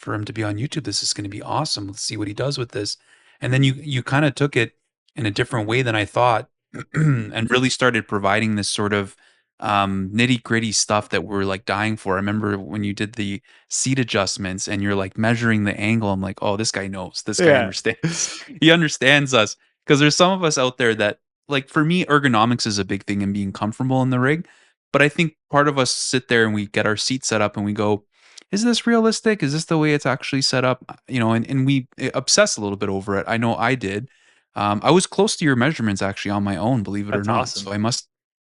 him to be on YouTube. This is going to be awesome. Let's see what he does with this. And then you kind of took it in a different way than I thought, and really started providing this sort of nitty gritty stuff that we're like dying for. I remember when you did the seat adjustments and you're like measuring the angle. I'm like, oh, this guy knows. This guy Yeah. understands. He understands us because there's some of us out there that, like, for me, ergonomics is a big thing and being comfortable in the rig. But I think part of us sit there and we get our seat set up and we go, is this realistic? Is this the way it's actually set up? And we obsess a little bit over it. I know I did. I was close to your measurements actually on my own, believe it or That's not. awesome. So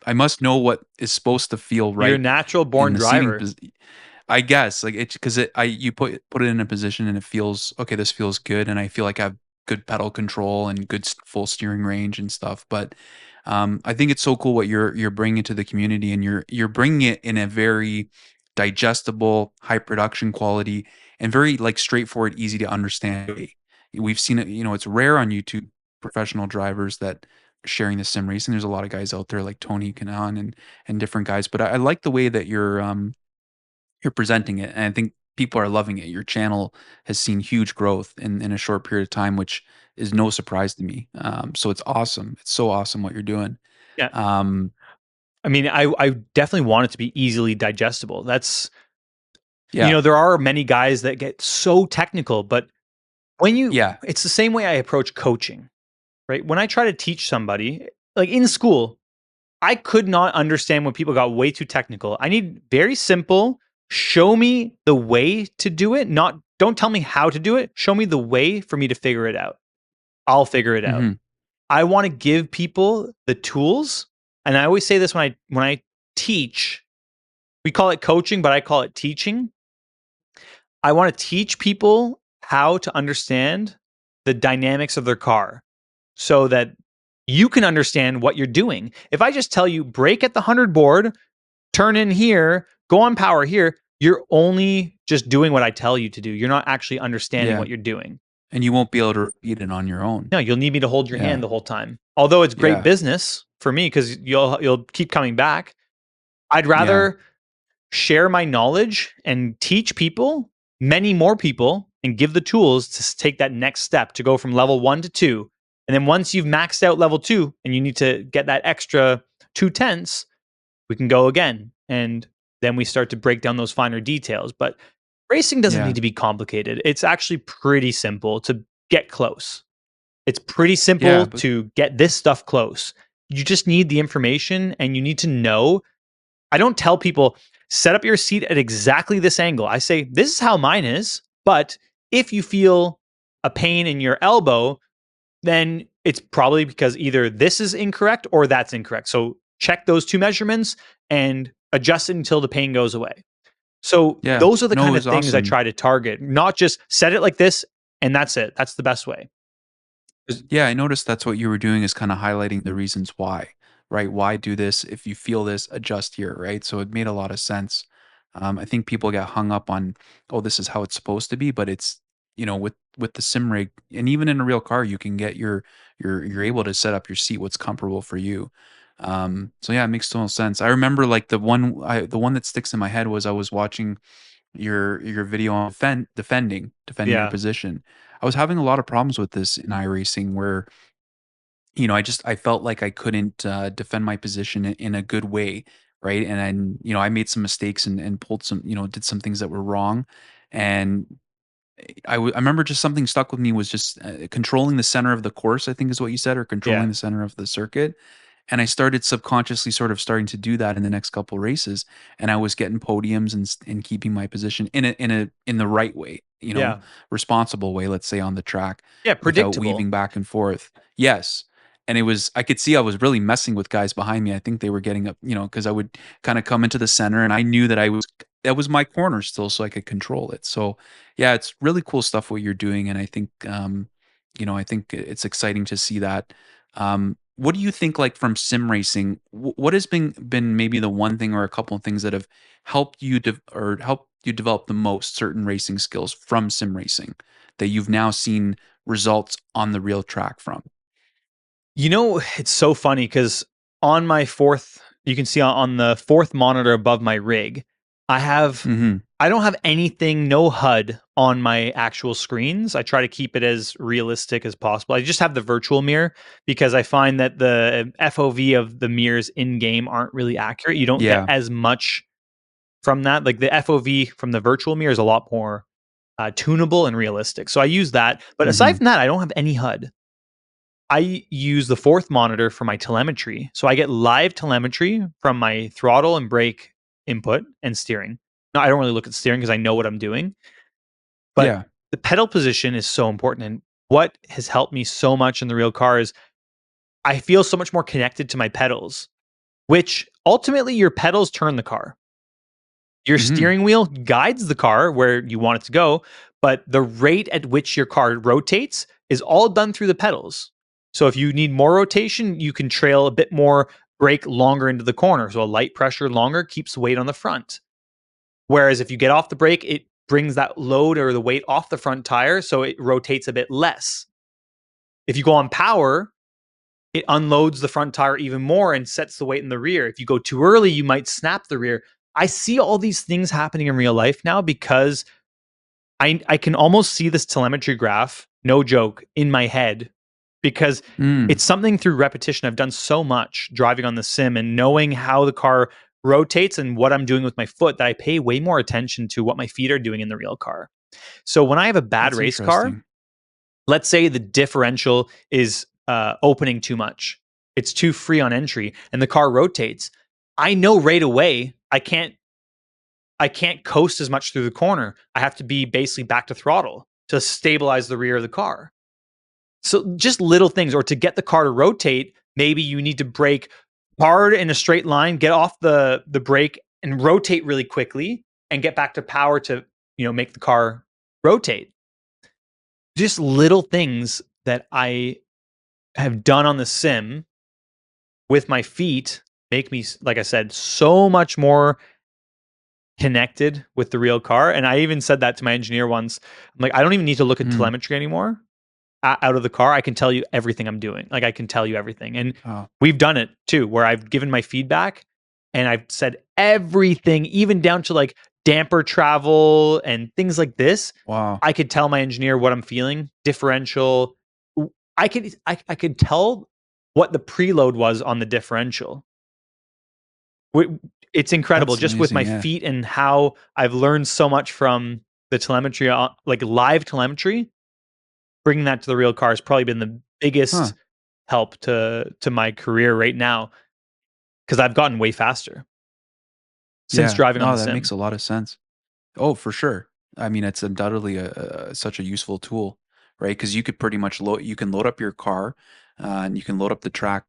I must know what is supposed to feel You're a right natural in born the seating. driver. I guess like it's because you put it in a position and it feels okay. This feels good, and I feel like I have good pedal control and good full steering range and stuff. But I think it's so cool what you're bringing to the community, and you're bringing it in a very digestible, high production quality, and very like straightforward, easy to understand way. We've seen it. It's rare on YouTube professional drivers that are sharing the sim racing. There's a lot of guys out there like Tony Kanan and different guys, but I like the way that you're presenting it, and I think people are loving it. Your channel has seen huge growth in a short period of time, which is no surprise to me. So it's awesome. It's so awesome what you're doing. Yeah. Um, I mean, I definitely want it to be easily digestible. That's, yeah, there are many guys that get so technical, but yeah, it's the same way I approach coaching, right? When I try to teach somebody, like in school, I could not understand when people got way too technical. I need very simple, show me the way to do it, not don't tell me how to do it, show me the way for me to figure it out. I'll figure it out. hmm I want to give people the tools. And I always say this when I teach, we call it coaching, but I call it teaching. I want to teach people how to understand the dynamics of their car so that you can understand what you're doing. If I just tell you brake at the 100 board, turn in here, go on power here, you're only just doing what I tell you to do. You're not actually understanding Yeah. what you're doing. And you won't be able to repeat it on your own. No, you'll need me to hold your Yeah. hand the whole time. Although it's great Yeah. business for me because you'll keep coming back. I'd Yeah. rather share my knowledge and teach people, many more people, and give the tools to take that next step to go from level 1 to 2. And then once you've maxed out level 2 and you need to get that extra 2/10, we can go again. And then we start to break down those finer details. But racing doesn't Yeah. need to be complicated. It's actually pretty simple to get close. It's pretty simple Yeah. But to get this stuff close. You just need the information and you need to know. I don't tell people set up your seat at exactly this angle. I say this is how mine is, but if you feel a pain in your elbow, then it's probably because either this is incorrect or that's incorrect. So check those two measurements and adjust it until the pain goes away. So yeah. those are the No, it kind of was things I awesome. try to target, not just set it like this and that's it. That's the best way. Yeah, I noticed that's what you were doing is kind of highlighting the reasons why, right? Why do this? If you feel this, adjust here, right? So it made a lot of sense. I think people get hung up on, oh, this is how it's supposed to be, but it's with the sim rig, and even in a real car, you can get you're able to set up your seat what's comfortable for you. So yeah, it makes total sense. I remember like the one that sticks in my head was I was watching your video on defending your Yeah. position. I was having a lot of problems with this in iRacing where, I felt like I couldn't defend my position in a good way, right? And then, I made some mistakes and pulled some, did some things that were wrong. And I remember just something stuck with me was just controlling the center of the course, I think is what you said, or controlling Yeah. the center of the circuit. And I started subconsciously sort of starting to do that in the next couple races, and I was getting podiums and keeping my position in the right way, Yeah. responsible way, let's say on the track, Yeah. without Predictable. weaving back and forth. Yes. And I could see I was really messing with guys behind me. I think they were getting up, because I would kind of come into the center and I knew that was my corner still, so I could control it. So yeah, it's really cool stuff what you're doing. And I think, I think it's exciting to see that. What do you think, like from sim racing? What has been maybe the one thing or a couple of things that have helped you develop the most certain racing skills from sim racing that you've now seen results on the real track from? It's so funny because on my fourth, you can see on the fourth monitor above my rig, I have Hmm. I don't have anything, no HUD on my actual screens. I try to keep it as realistic as possible. I just have the virtual mirror because I find that the FOV of the mirrors in game aren't really accurate. You don't get Yeah. as much from that. Like the FOV from the virtual mirror is a lot more tunable and realistic. So I use that. But aside Hmm. from that, I don't have any HUD. I use the fourth monitor for my telemetry. So I get live telemetry from my throttle and brake input and steering. Now, I don't really look at steering because I know what I'm doing, but Yeah. the pedal position is so important. And what has helped me so much in the real car is I feel so much more connected to my pedals, which ultimately your pedals turn the car. Your Hmm. steering wheel guides the car where you want it to go, but the rate at which your car rotates is all done through the pedals. So if you need more rotation, you can trail a bit more brake longer into the corner. So a light pressure longer keeps weight on the front. Whereas if you get off the brake, it brings that load or the weight off the front tire, so it rotates a bit less. If you go on power, it unloads the front tire even more and sets the weight in the rear. If you go too early, you might snap the rear. I see all these things happening in real life now because I can almost see this telemetry graph, no joke, in my head because Mm. it's something through repetition. I've done so much driving on the sim and knowing how the car rotates and what I'm doing with my foot that I pay way more attention to what my feet are doing in the real car. So when I have a bad That's race car, interesting. let's say the differential is opening too much. It's too free on entry and the car rotates. I know right away I can't coast as much through the corner. I have to be basically back to throttle to stabilize the rear of the car. So just little things, or to get the car to rotate, maybe you need to brake hard in a straight line, get off the brake and rotate really quickly and get back to power to, make the car rotate. Just little things that I have done on the sim with my feet make me, like I said, so much more connected with the real car. And I even said that to my engineer once. I'm like, I don't even need to look at Mm. telemetry anymore out of the car. I can tell you everything I'm doing. Like, I can tell you everything. And Oh, we've done it too, where I've given my feedback and I've said everything, even down to like damper travel and things like this. wow. I could tell my engineer what I'm feeling, differential. I could tell what the preload was on the differential. It's incredible That's just with amazing. my Yeah. feet and how I've learned so much from the telemetry, like live telemetry. Bringing that to the real car has probably been the Huh. biggest help to my career right now, because I've gotten way faster since Yeah. driving on No, the that makes sim. a lot of sense. Oh, for sure. I mean, it's undoubtedly such a useful tool, right? Because you could pretty much you can load up your car, and you can load up the track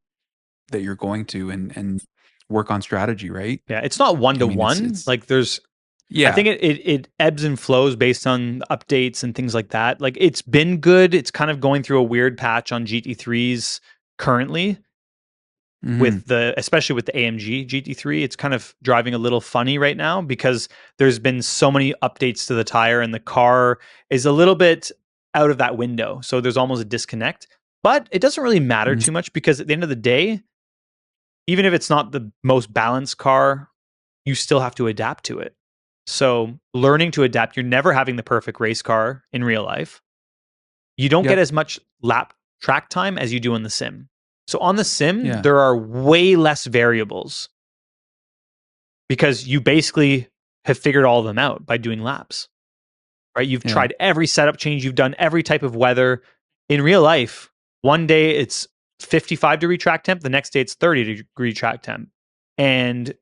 that you're going to, and work on strategy, right? Yeah, it's not one I to mean, one. Like, I yeah. think it ebbs and flows based on updates and things like that. Like, it's been good. It's kind of going through a weird patch on GT3s currently, Hmm. with especially with the AMG GT3. It's kind of driving a little funny right now because there's been so many updates to the tire and the car is a little bit out of that window. So there's almost a disconnect. But it doesn't really matter Hmm. too much, because at the end of the day, even if it's not the most balanced car, you still have to adapt to it. So learning to adapt, you're never having the perfect race car in real life. You don't get Yep. as much lap track time as you do in the sim. So on the sim, Yeah. there are way less variables because you basically have figured all of them out by doing laps, right? You've Yeah. tried every setup change, you've done every type of weather. In real life, one day it's 55-degree track temp, the next day it's 30-degree track temp. And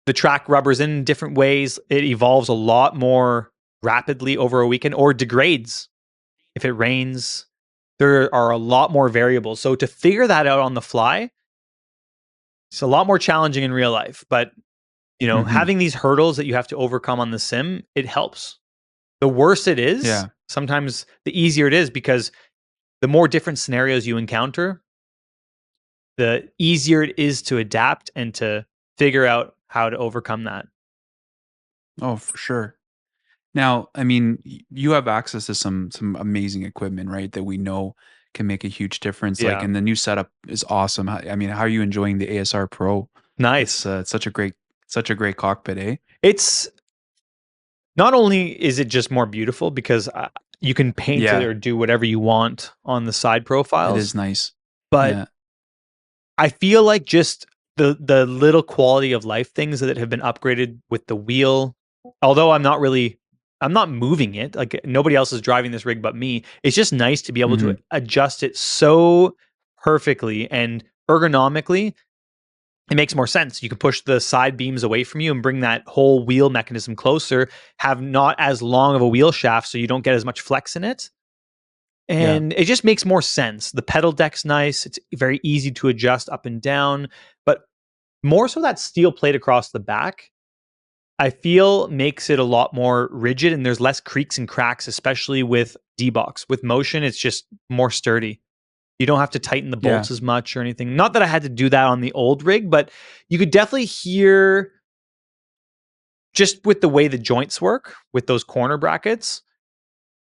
the track rubbers in different ways. It evolves a lot more rapidly over a weekend, or degrades if it rains. There are a lot more variables. So to figure that out on the fly, it's a lot more challenging in real life. But Hmm. having these hurdles that you have to overcome on the sim, it helps. The worse it is, Yeah. sometimes the easier it is, because the more different scenarios you encounter, the easier it is to adapt and to figure out how to overcome that. Oh, for sure. Now, I mean, you have access to some amazing equipment, right? That we know can make a huge difference. Like, Yeah. and the new setup is awesome. I mean, how are you enjoying the ASR Pro? Nice. It's such a great cockpit, eh? It's not only is it just more beautiful because you can paint it Yeah, or do whatever you want on the side it profiles, is nice. but Yeah. I feel like just the little quality of life things that have been upgraded with the wheel. Although I'm not moving it. Like, nobody else is driving this rig but me. It's just nice to be able to Hmm. adjust it so perfectly and ergonomically. It makes more sense. You can push the side beams away from you and bring that whole wheel mechanism closer, have not as long of a wheel shaft so you don't get as much flex in it. Yeah. And it just makes more sense. The pedal deck's nice. It's very easy to adjust up and down, but more so that steel plate across the back, I feel makes it a lot more rigid, and there's less creaks and cracks, especially with D-Box. With motion, it's just more sturdy. You don't have to tighten the Yeah. bolts as much or anything. Not that I had to do that on the old rig, but you could definitely hear, just with the way the joints work with those corner brackets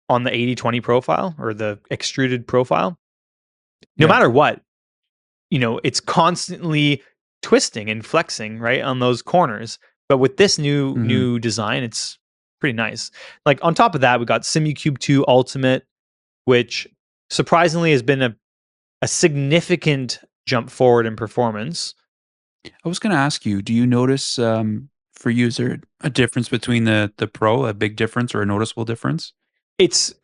on the 80/20 profile or the extruded profile. No Yeah. matter what, it's constantly twisting and flexing right on those corners. But with this new Hmm. new design, it's pretty nice. Like, on top of that, we got SimuCube 2 Ultimate, which surprisingly has been a significant jump forward in performance. I was going to ask you, do you notice, for you, is there a difference between the Pro, a big difference or a noticeable difference? It's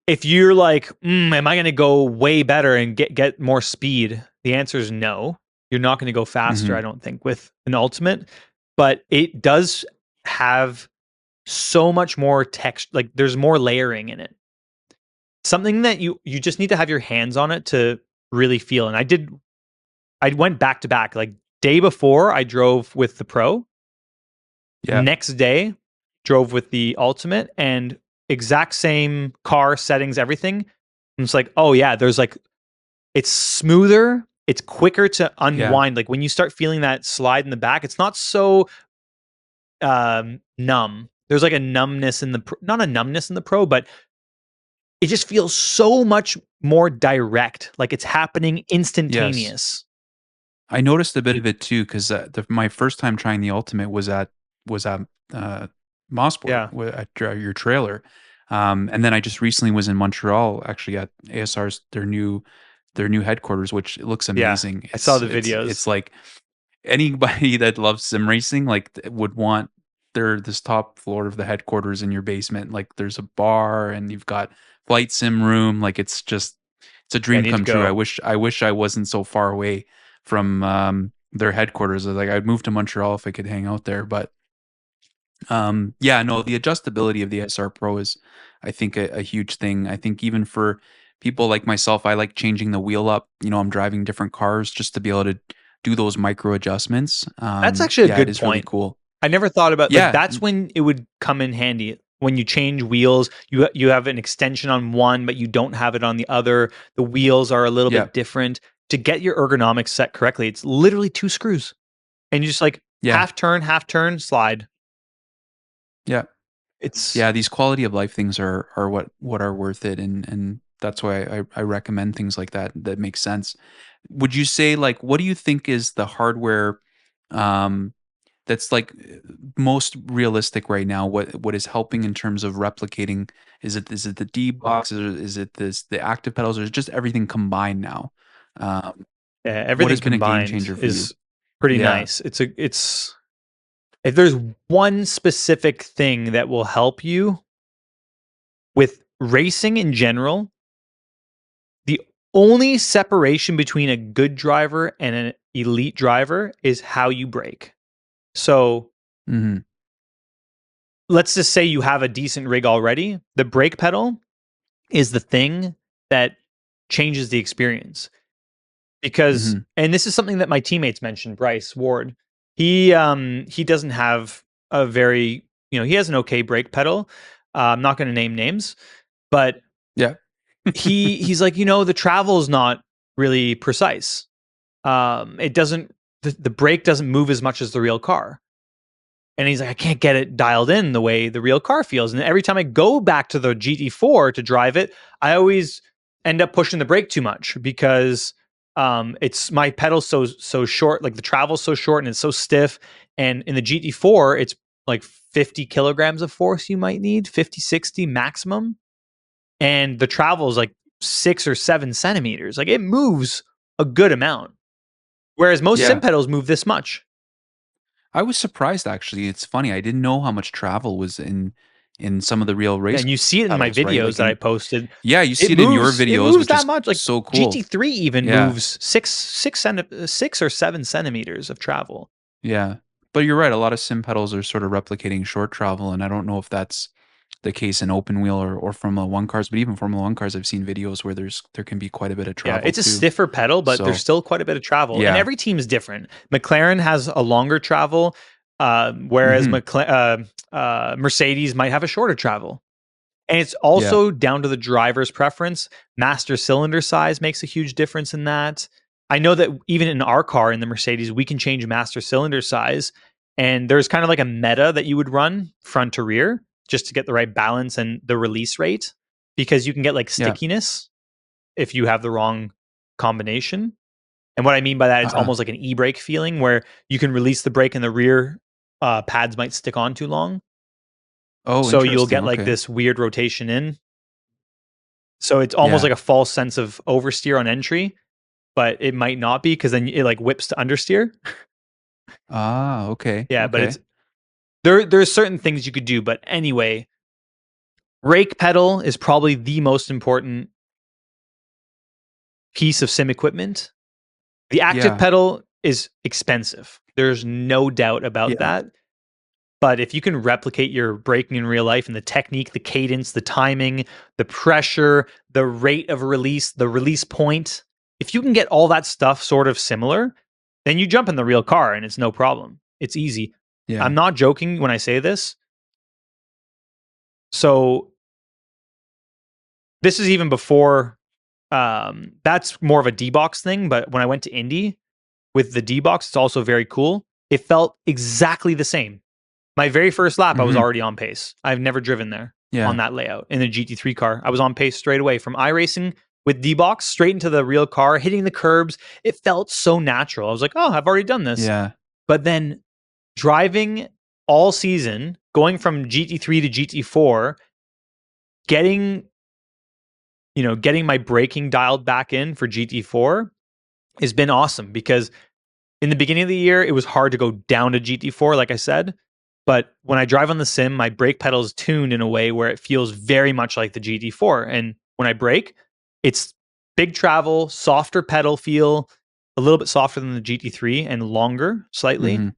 If you're like, am I going to go way better and get more speed? The answer is no. You're not going to go faster, Hmm. I don't think, with an ultimate. But it does have so much more text. Like, there's more layering in it. something that you just need to have your hands on it to really feel. And I went back to back. Like day before, I drove with the Pro. Yeah. Next day, drove with the Ultimate, and exact same car settings, everything. And it's like, oh yeah, there's like, it's smoother, it's quicker to Yeah. unwind. Like when you start feeling that slide in the back, it's not so numb. There's like a numbness in the not a numbness in the Pro, but it just feels so much more direct. Like it's happening Yes. instantaneous. I noticed a bit of it too because my first time trying the Ultimate was at uh, Mosport Yeah. at your trailer, and then I just recently was in Montreal actually at ASR's their new headquarters, which it looks Yeah. amazing. I saw It's the it's videos. it's like anybody that loves sim racing would want this top floor of the headquarters in your basement. Like there's a bar and you've got flight sim room. Like it's a Yeah, I dream need to come true. I go. wish I wish I wasn't so far away from their headquarters. Like I'd move to Montreal if I could hang out there. But yeah, no, the adjustability of the SR Pro is, I think, a huge thing. I think even for people like myself, I like changing the wheel up. I'm driving different cars just to be able to do those micro adjustments. That's actually a Yeah, it good is really point. cool. I never thought about like Yeah, that's when it would come in handy. When you change wheels, you have an extension on one, but you don't have it on the other. The wheels are a little yeah, bit different. To get your ergonomics set correctly, it's literally two screws, and you just like yeah, half turn, slide. yeah, It's yeah. These quality of life things are what are worth it, and that's why I recommend things like that. That makes sense. Would you say, like, what do you think is the hardware? Um, that's like most realistic right now. What is helping in terms of replicating? Is it the D box? Is it the active pedals? Or is it just everything combined now? Um, yeah, what everything has been a game combined changer for you? is pretty Yeah. nice. It's if there's one specific thing that will help you with racing in general, the only separation between a good driver and an elite driver is how you brake. So Hmm. let's just say you have a decent rig already. The brake pedal is the thing that changes the experience. Because, Hmm. and this is something that my teammates mentioned, Bryce Ward. He doesn't have a very, he has an okay brake pedal. I'm not going to name names, but Yeah. he's like, the travel is not really precise. It doesn't the brake doesn't move as much as the real car. And he's like, I can't get it dialed in the way the real car feels. And every time I go back to the GT4 to drive it, I always end up pushing the brake too much because it's my pedal's so short, like the travel's so short and it's so stiff. And in the GT4, it's like 50 kilograms of force you might need, 50, 60 maximum. And the travel is like 6 or 7 centimeters. Like it moves a good amount. Whereas most sim Yeah. pedals move this much. I was surprised actually. It's funny. I didn't know how much travel was in some of the real race And you see it in my pedals, right? videos Like that I in posted. yeah, you see It it in your moves. It videos, moves which that is much. Like so cool. GT3 even Yeah. moves 6 or 7 centimeters of travel. Yeah. But you're right, a lot of sim pedals are sort of replicating short travel, and I don't know if that's the case in open wheel or Formula One cars, but even Formula One cars, I've seen videos where there can be quite a bit of Yeah, travel it's a too. stiffer pedal, but there's So still quite a bit of travel. And yeah. every team is different. McLaren has a longer travel, whereas Hmm. Mercedes might have a shorter travel. And it's Yeah. also down to the driver's preference. Master cylinder size makes a huge difference in that. I know that even in our car in the Mercedes, we can change master cylinder size. And there's kind of like a meta that you would run front to rear just to get the right balance and the release rate because you can get like Yeah. stickiness if you have the wrong combination. And what I mean by that, it's Uh-uh. almost like an e-brake feeling where you can release the brake and the rear pads might stick on too long. Oh, So you'll interesting. get like Okay. this weird rotation in. So it's almost Yeah. like a false sense of oversteer on entry, but it might not be because then it like whips to understeer. Ah, okay. Yeah, but it's Okay. there's certain things you could do, but anyway, brake pedal is probably the most important piece of sim equipment. The active Yeah. pedal is expensive. There's no doubt about Yeah. that. But if you can replicate your braking in real life and the technique, the cadence, the timing, the pressure, the rate of release, the release point, if you can get all that stuff sort of similar, then you jump in the real car and it's no problem. It's easy. Yeah. I'm not joking when I say this. So this is even before that's more of a D-box thing, but when I went to Indy with the D-box, it's also very cool. It felt exactly the same. My very first lap, I was already on pace. I've never driven there on that layout in the GT3 car. I was on pace straight away from iRacing with D-box straight into the real car, hitting the curbs. It felt so natural. I was like, oh, I've already done this. Yeah. But then driving all season, going from GT3 to GT4, getting my braking dialed back in for GT4 has been awesome, because in the beginning of the year, it was hard to go down to GT4, like I said. But when I drive on the sim, my brake pedal is tuned in a way where it feels very much like the GT4. And when I brake, it's big travel, softer pedal feel, a little bit softer than the GT3 and longer slightly.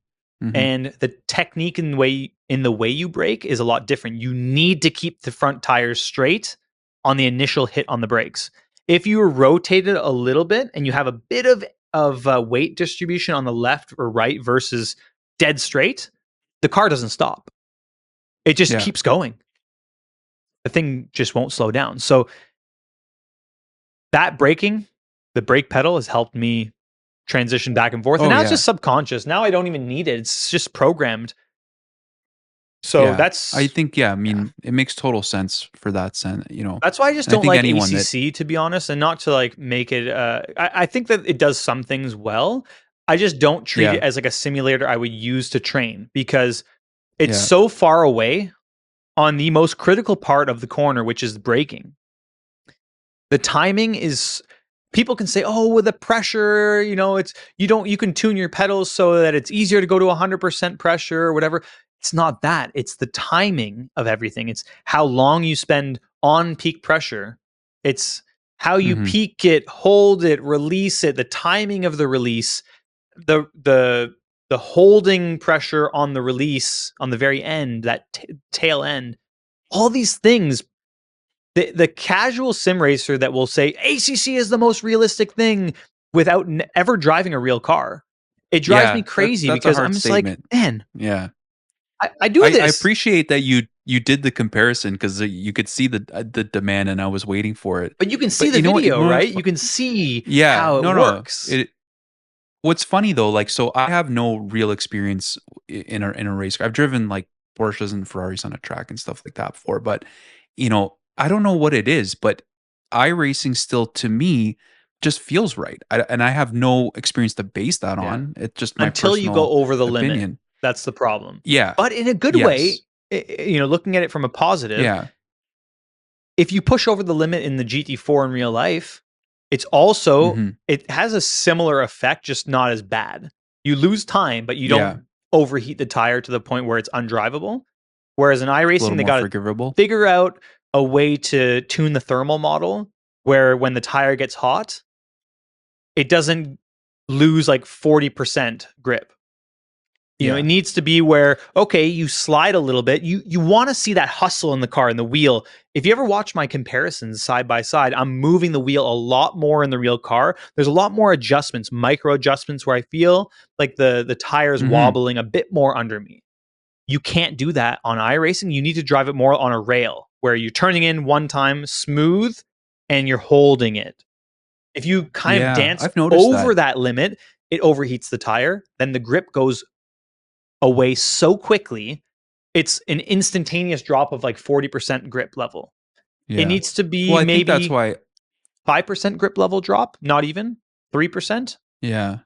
And the technique in the way you brake is a lot different. You need to keep the front tires straight on the initial hit on the brakes. If you rotate it a little bit and you have a bit of weight distribution on the left or right versus dead straight, the car doesn't stop. It just keeps going. The thing just won't slow down. So that braking, the brake pedal has helped me transition back and forth. And now it's just subconscious. Now I don't even need it. It's just programmed. So that's, I think, I mean, it makes total sense for that sense, That's why I just don't like ACC, to be honest, and not to like make it, I think that it does some things well. I just don't treat it as like a simulator I would use to train, because it's so far away on the most critical part of the corner, which is braking. The timing is, people can say, oh, with the pressure, you can tune your pedals so that it's easier to go to 100% pressure or whatever. It's not that. It's the timing of everything. It's how long you spend on peak pressure. It's how you peak it, hold it, release it, the timing of the release, the holding pressure on the release on the very end, that tail end. All these things. The casual sim racer that will say ACC is the most realistic thing without ever driving a real car, it drives me crazy, because I'm just statement. like, man, I do this. I appreciate that you did the comparison, because you could see the demand, and I was waiting for it. But you can see the video, right? You can see how it works. What's funny though, like, so I have no real experience in a race car. I've driven like Porsches and Ferraris on a track and stuff like that before, but I don't know what it is, but iRacing still, to me, just feels right. And I have no experience to base that on. It's just my until you go over the opinion. limit. That's the problem. Yeah. But in a good way, looking at it from a positive, if you push over the limit in the GT4 in real life, it's also, it has a similar effect, just not as bad. You lose time, but you don't overheat the tire to the point where it's undrivable. Whereas in iRacing, they got to figure out a way to tune the thermal model where when the tire gets hot, it doesn't lose like 40% grip. It needs to be where, okay, you slide a little bit. You want to see that hustle in the car and the wheel. If you ever watch my comparisons side by side, I'm moving the wheel a lot more in the real car. There's a lot more adjustments, micro adjustments, where I feel like the tire's wobbling a bit more under me. You can't do that on iRacing. You need to drive it more on a rail, where you're turning in one time smooth and you're holding it. If you kind of dance over that limit, it overheats the tire. Then the grip goes away so quickly. It's an instantaneous drop of like 40% grip level. It needs to be maybe that's why 5% grip level drop, not even 3%. Yeah.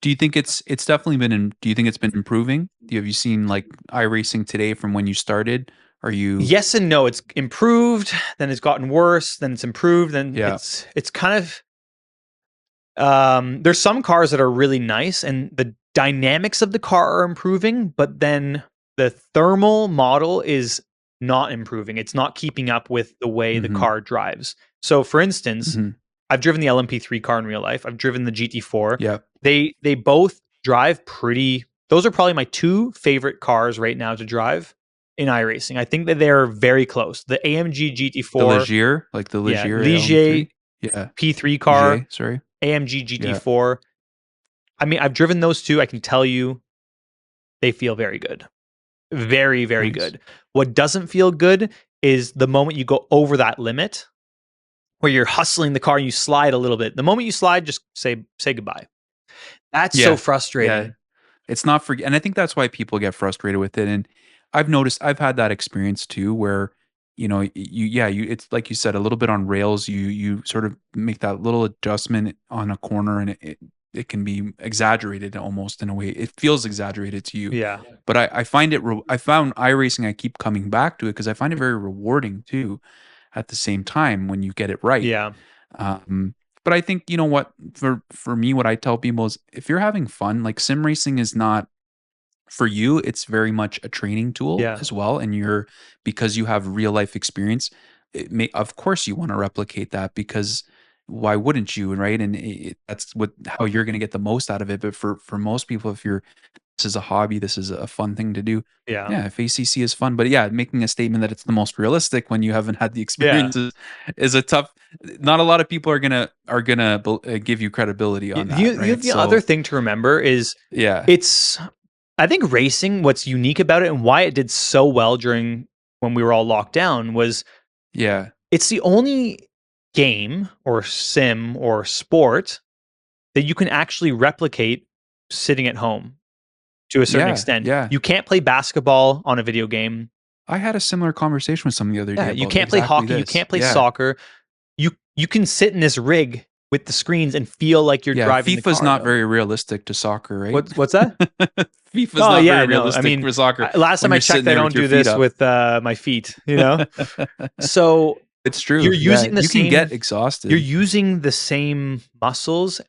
Do you think it's definitely been do you think it's been improving? Have you seen like iRacing today from when you started? Are you Yes and no. It's improved, then it's gotten worse, then it's improved, then it's kind of there's some cars that are really nice and the dynamics of the car are improving, but then the thermal model is not improving. It's not keeping up with the way the car drives. So for instance, I've driven the LMP3 car in real life. I've driven the GT4. Yeah. They both drive pretty those are probably my two favorite cars right now to drive in iRacing. I think that they're very close. The AMG The GT4, Ligier, like the yeah, Ligier Ligier LM3. Yeah, P3 car, Ligier. Sorry. AMG Yeah, GT4. I mean, I've driven those two. I can tell you they feel very good. Very, very nice. good. What doesn't feel good is the moment you go over that limit where you're hustling the car and you slide a little bit. The moment you slide, just say goodbye. That's so Yeah, yeah. frustrating. It's not for, and I think that's why people get frustrated with it. And I've noticed, I've had that experience too, where it's like you said, a little bit on rails. You sort of make that little adjustment on a corner, and it can be exaggerated almost in a way. It feels exaggerated to you, Yeah. but I find it. I found iRacing. I keep coming back to it because I find it very rewarding too. At the same time, when you get it right. Yeah. Um, but I think, you know what, for me, what I tell people is if you're having fun, like sim racing is not for you, it's very much a training tool Yeah. as well. And because you have real life experience, of course you want to replicate that because why wouldn't you? Right. And that's how you're going to get the most out of it. But for most people, if this is a hobby, this is a fun thing to do. Yeah. Yeah, if ACC is fun, but yeah, making a statement that it's the most realistic when you haven't had the Yeah. experience is a tough. Not a lot of people are gonna give you credibility on that, right? The other So thing to remember is yeah, it's, I think racing, what's unique about it and why it did so well during when we were all locked down was yeah, it's the only game or sim or sport that you can actually replicate sitting at home to a certain yeah, extent. yeah. You can't play basketball on a video game. I had a similar conversation with someone the other Yeah, day you about can't play exactly hockey, you this. can't play Yeah, soccer. You can sit in this rig with the screens and feel like you're yeah. driving the FIFA's car not though. very realistic to soccer, right? What's that? FIFA's Oh not yeah, very no. I realistic mean, for soccer last when time I you're sitting checked, I there with don't your do feet this up. with my feet. You know, so It's true. you're Yeah, using the you can same. get exhausted. You're using the same muscles,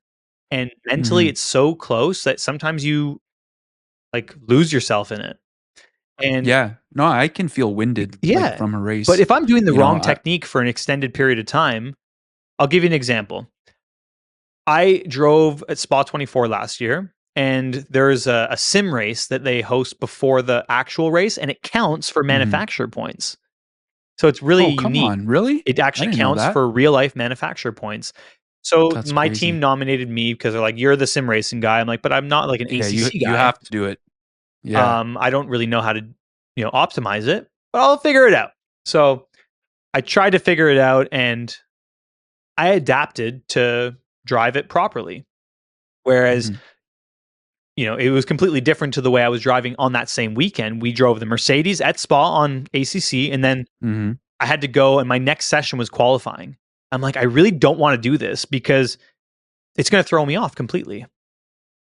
and mentally, Mhm. it's so close that sometimes you like lose yourself in it. And Yeah. No, I can feel winded, like, yeah, from a but race. if I'm doing the You know, wrong technique for an extended period of time, I'll give you an example. I drove at Spa 24 last year, and there's a sim race that they host before the actual race, and it counts for Mhm. manufacturer points. So it's really Oh, come unique. on, really? It I actually didn't know counts that. for real life manufacturer points. So That's my team crazy. nominated me because they're like, "You're the sim racing guy." I'm like, "But I'm not like an Yeah, you ACC you guy. have to do it. Yeah. I don't really know how to, optimize it, but I'll figure it out." So I tried to figure it out, and I adapted to drive it properly. Whereas Mhm. it was completely different to the way I was driving on that same weekend. We drove the Mercedes at Spa on ACC, and then Mhm. I had to go, and my next session was qualifying. I'm like, I really don't want to do this because it's going to throw me off completely.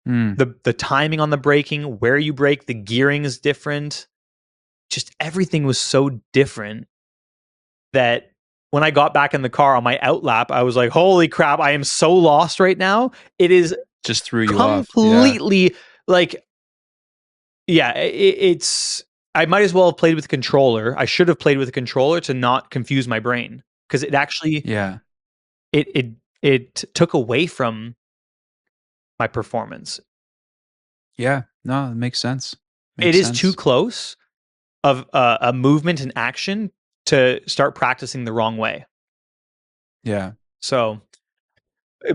Mm. The timing on the braking, where you brake, the gearing is different. Just everything was so different that when I got back in the car on my outlap, I was like, holy crap, I am so lost right now. It is Just threw you off. Yeah. completely like, yeah, it's. I might as well have played with a controller. I should have played with a controller to not confuse my brain because it actually Yeah. it took away from my performance. Yeah. No, it makes sense. It Makes is too sense. close of a movement and action to start practicing the wrong way. Yeah. So,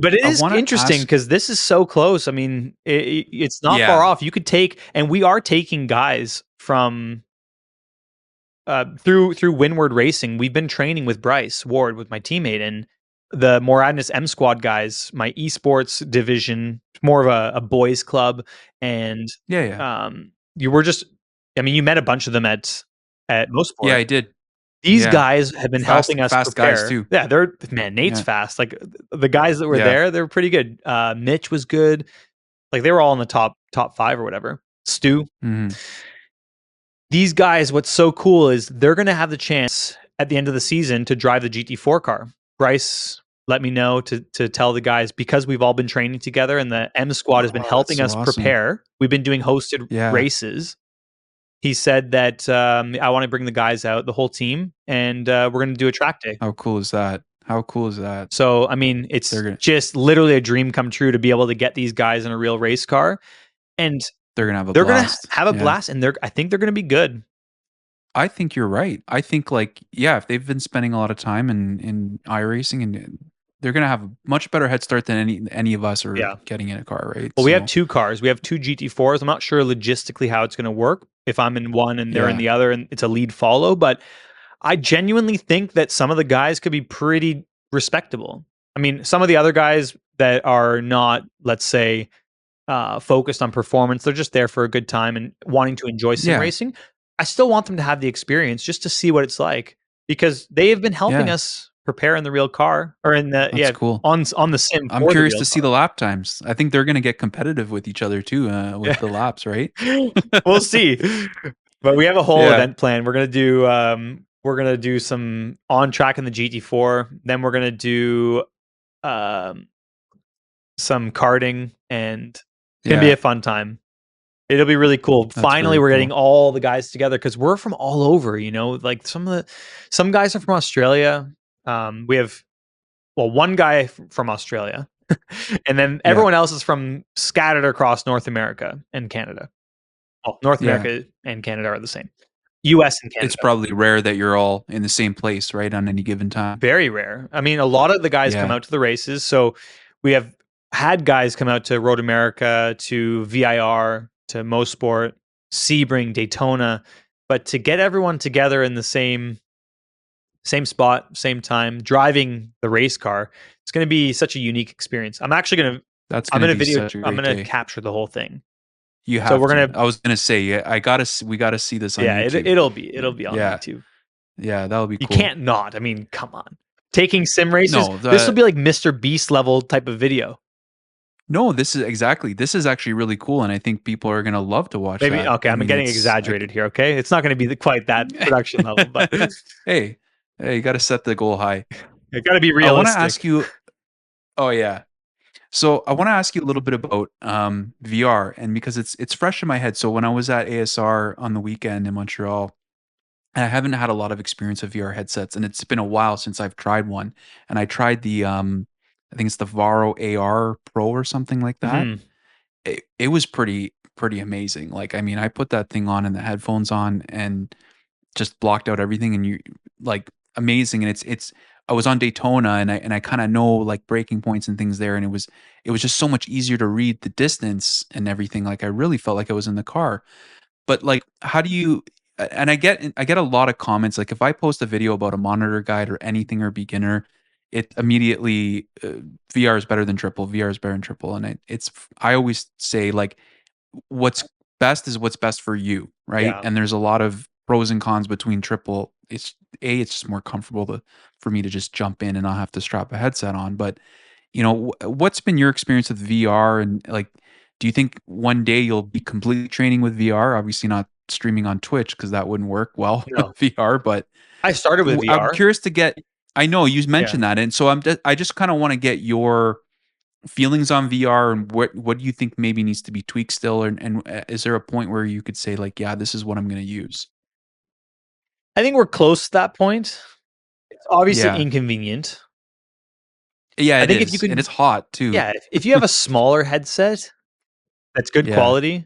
but it I is wanna interesting ask. because this is so close. I mean, it's not far Yeah. off. You could take, and we are taking guys from through Windward Racing. We've been training with Bryce Ward, with my teammate, and the Moradness M Squad guys, my esports division, more of a boys club, and Yeah, yeah. you were just, I mean, you met a bunch of them at Yeah, Mosport. I did. These Yeah. guys have been Fast helping us fast guys prepare. too. Yeah, they're, man, Nate's Yeah. fast. Like the guys that were Yeah. there, they were pretty good. Mitch was good. Like they were all in the top five or whatever. Stu. Mhm. These guys, what's so cool is they're going to have the chance at the end of the season to drive the GT4 car. Bryce let me know to tell the guys, because we've all been training together and the M squad has been Oh, that's helping so us awesome. prepare. We've been doing hosted Yeah. races. He said that I want to bring the guys out, the whole team, and we're going to do a track day. How cool is that? How cool is that? So, I mean, They're it's gonna just literally a dream come true to be able to get these guys in a real race car. And they're gonna have a They're gonna blast. have a Yeah. blast, and I think they're gonna be good. I think you're right. I think like yeah, if they've been spending a lot of time in iRacing and they're gonna have a much better head start than any of us are Yeah. getting in a car, right? Well, we have So 2 cars. We have 2 GT4s. I'm not sure logistically how it's gonna work if I'm in one and they're in yeah, the other and it's a lead follow, but I genuinely think that some of the guys could be pretty respectable. I mean, some of the other guys that are not, let's say, focused on performance, they're just there for a good time and wanting to enjoy sim yeah, racing. I still want them to have the experience just to see what it's like because they have been helping yeah. us prepare in the real car or in the That's cool. on the sim I'm for the curious real to see car. the lap times. I think they're gonna get competitive with each other too, with the laps, right? We'll see. But we have a whole Yeah, event plan. We're gonna do some on track in the GT4. Then we're gonna do um, some karting, and it's gonna be yeah. a fun time. It'll be really cool. That's Finally, very we're getting cool. all the guys together because we're from all over. You know, like some guys are from Australia. We have one guy from Australia, and then Yeah, everyone else is from scattered across North America and Canada. Well, North yeah. America and Canada are the same. US and It's Canada. probably rare that you're all in the same place, right, on any given time. Very rare. I mean, a lot of the guys come Yeah, out to the races. So we have had guys come out to Road America, to VIR, to Mosport, Sebring, Daytona. But to get everyone together in the same spot, same time, driving the race car, it's going to be such a unique experience. that's I'm gonna gonna be video, such a I'm great gonna day. capture the whole thing. You So have we're to. gonna, I was gonna say, yeah, we gotta see this on yeah, YouTube. it'll be on Yeah, YouTube. yeah, that would be You cool. can't not. I mean, come on. Taking sim races, No, this will be like Mr. Beast level type of video. no, this is exactly. This is actually really cool, and I think people are gonna love to watch Maybe that. okay, I I'm mean, getting it's like, exaggerated here. Okay, it's not going to be quite that production level, but hey, hey, you got to set the goal high. it got to be I want to ask realistic. you. Oh yeah. So I want to ask you a little bit about VR, and because it's fresh in my head. So when I was at ASR on the weekend in Montreal, and I haven't had a lot of experience with VR headsets, and it's been a while since I've tried one. And I tried the I think it's the Varo AR Pro or something like that. Hmm. It was pretty amazing. Like I mean, I put that thing on and the headphones on and just blocked out everything, and you like amazing. And it's I was on Daytona, and I kind of know like breaking points and things there, and it was just so much easier to read the distance and everything. Like I really felt like I was in the car. But like, how do you? And I get a lot of comments. Like if I post a video about a monitor guide or anything or beginner, it immediately VR is better than triple. VR is better than triple, and I always say like what's best is what's best for you, right? Yeah. And there's a lot of pros and cons between triple. It's just more comfortable for me to just jump in and not have to strap a headset on. But what's been your experience with VR, and like, do you think one day you'll be completely training with VR? Obviously not streaming on Twitch because that wouldn't work well with No, VR. But I started with I'm VR. curious to get. I know you Yeah. mentioned that, and so I just kind of want to get your feelings on VR, and what do you think maybe needs to be tweaked still, and is there a point where you could say like, yeah, this is what I'm going to use? I think we're close to that point. It's obviously Yeah, inconvenient. yeah, I it think if you is, and can, it's hot too. yeah, if you have a smaller headset that's good Yeah, quality,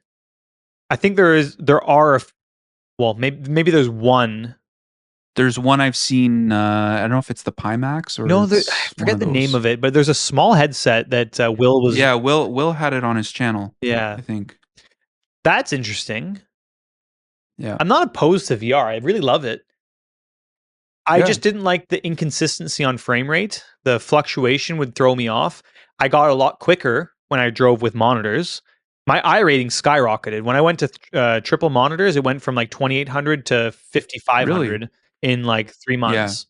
I think well, maybe there's one. there's one I've seen. I don't know if it's the Pimax or No, I it's one forget of the name those. of it, but there's a small headset that Will was. Yeah, Will had it on his channel, Yeah, I think. that's interesting. Yeah, I'm not opposed to VR. I really love it. I yeah, just didn't like the inconsistency on frame rate. The fluctuation would throw me off. I got a lot quicker when I drove with monitors. My I rating skyrocketed. When I went to triple monitors, it went from like 2800 to really. 5500 in like 3 Yeah. months.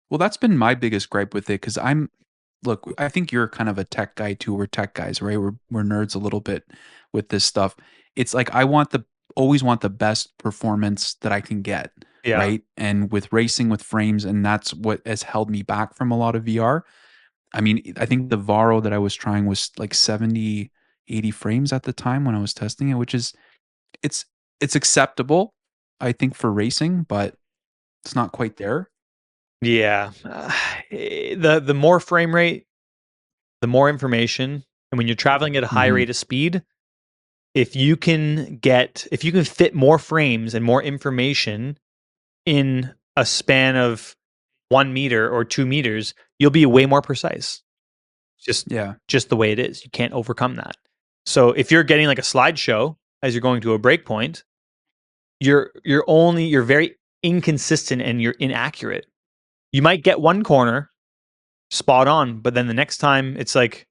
Well, that's been my biggest gripe with it because look, I think you're kind of a tech guy too. We're tech guys, right? We're nerds a little bit with this stuff. It's like I always want the best performance that I can get, Yeah. right? And with racing with frames, and that's what has held me back from a lot of VR. I mean, I think the Varo that I was trying was like 70, 80 frames at the time when I was testing it, which is it's it's acceptable, I think, for racing, but it's not quite there. Yeah. The more frame rate, the more information, and when you're traveling at a high Hmm. rate of speed, if you can fit more frames and more information in a span of 1 meter or 2 meters, you'll be way more precise. Just Yeah. just the way it is. You can't overcome that. So if you're getting like a slideshow as you're going to a breakpoint, you're very inconsistent and you're inaccurate. You might get one corner spot on, but then the next time it's like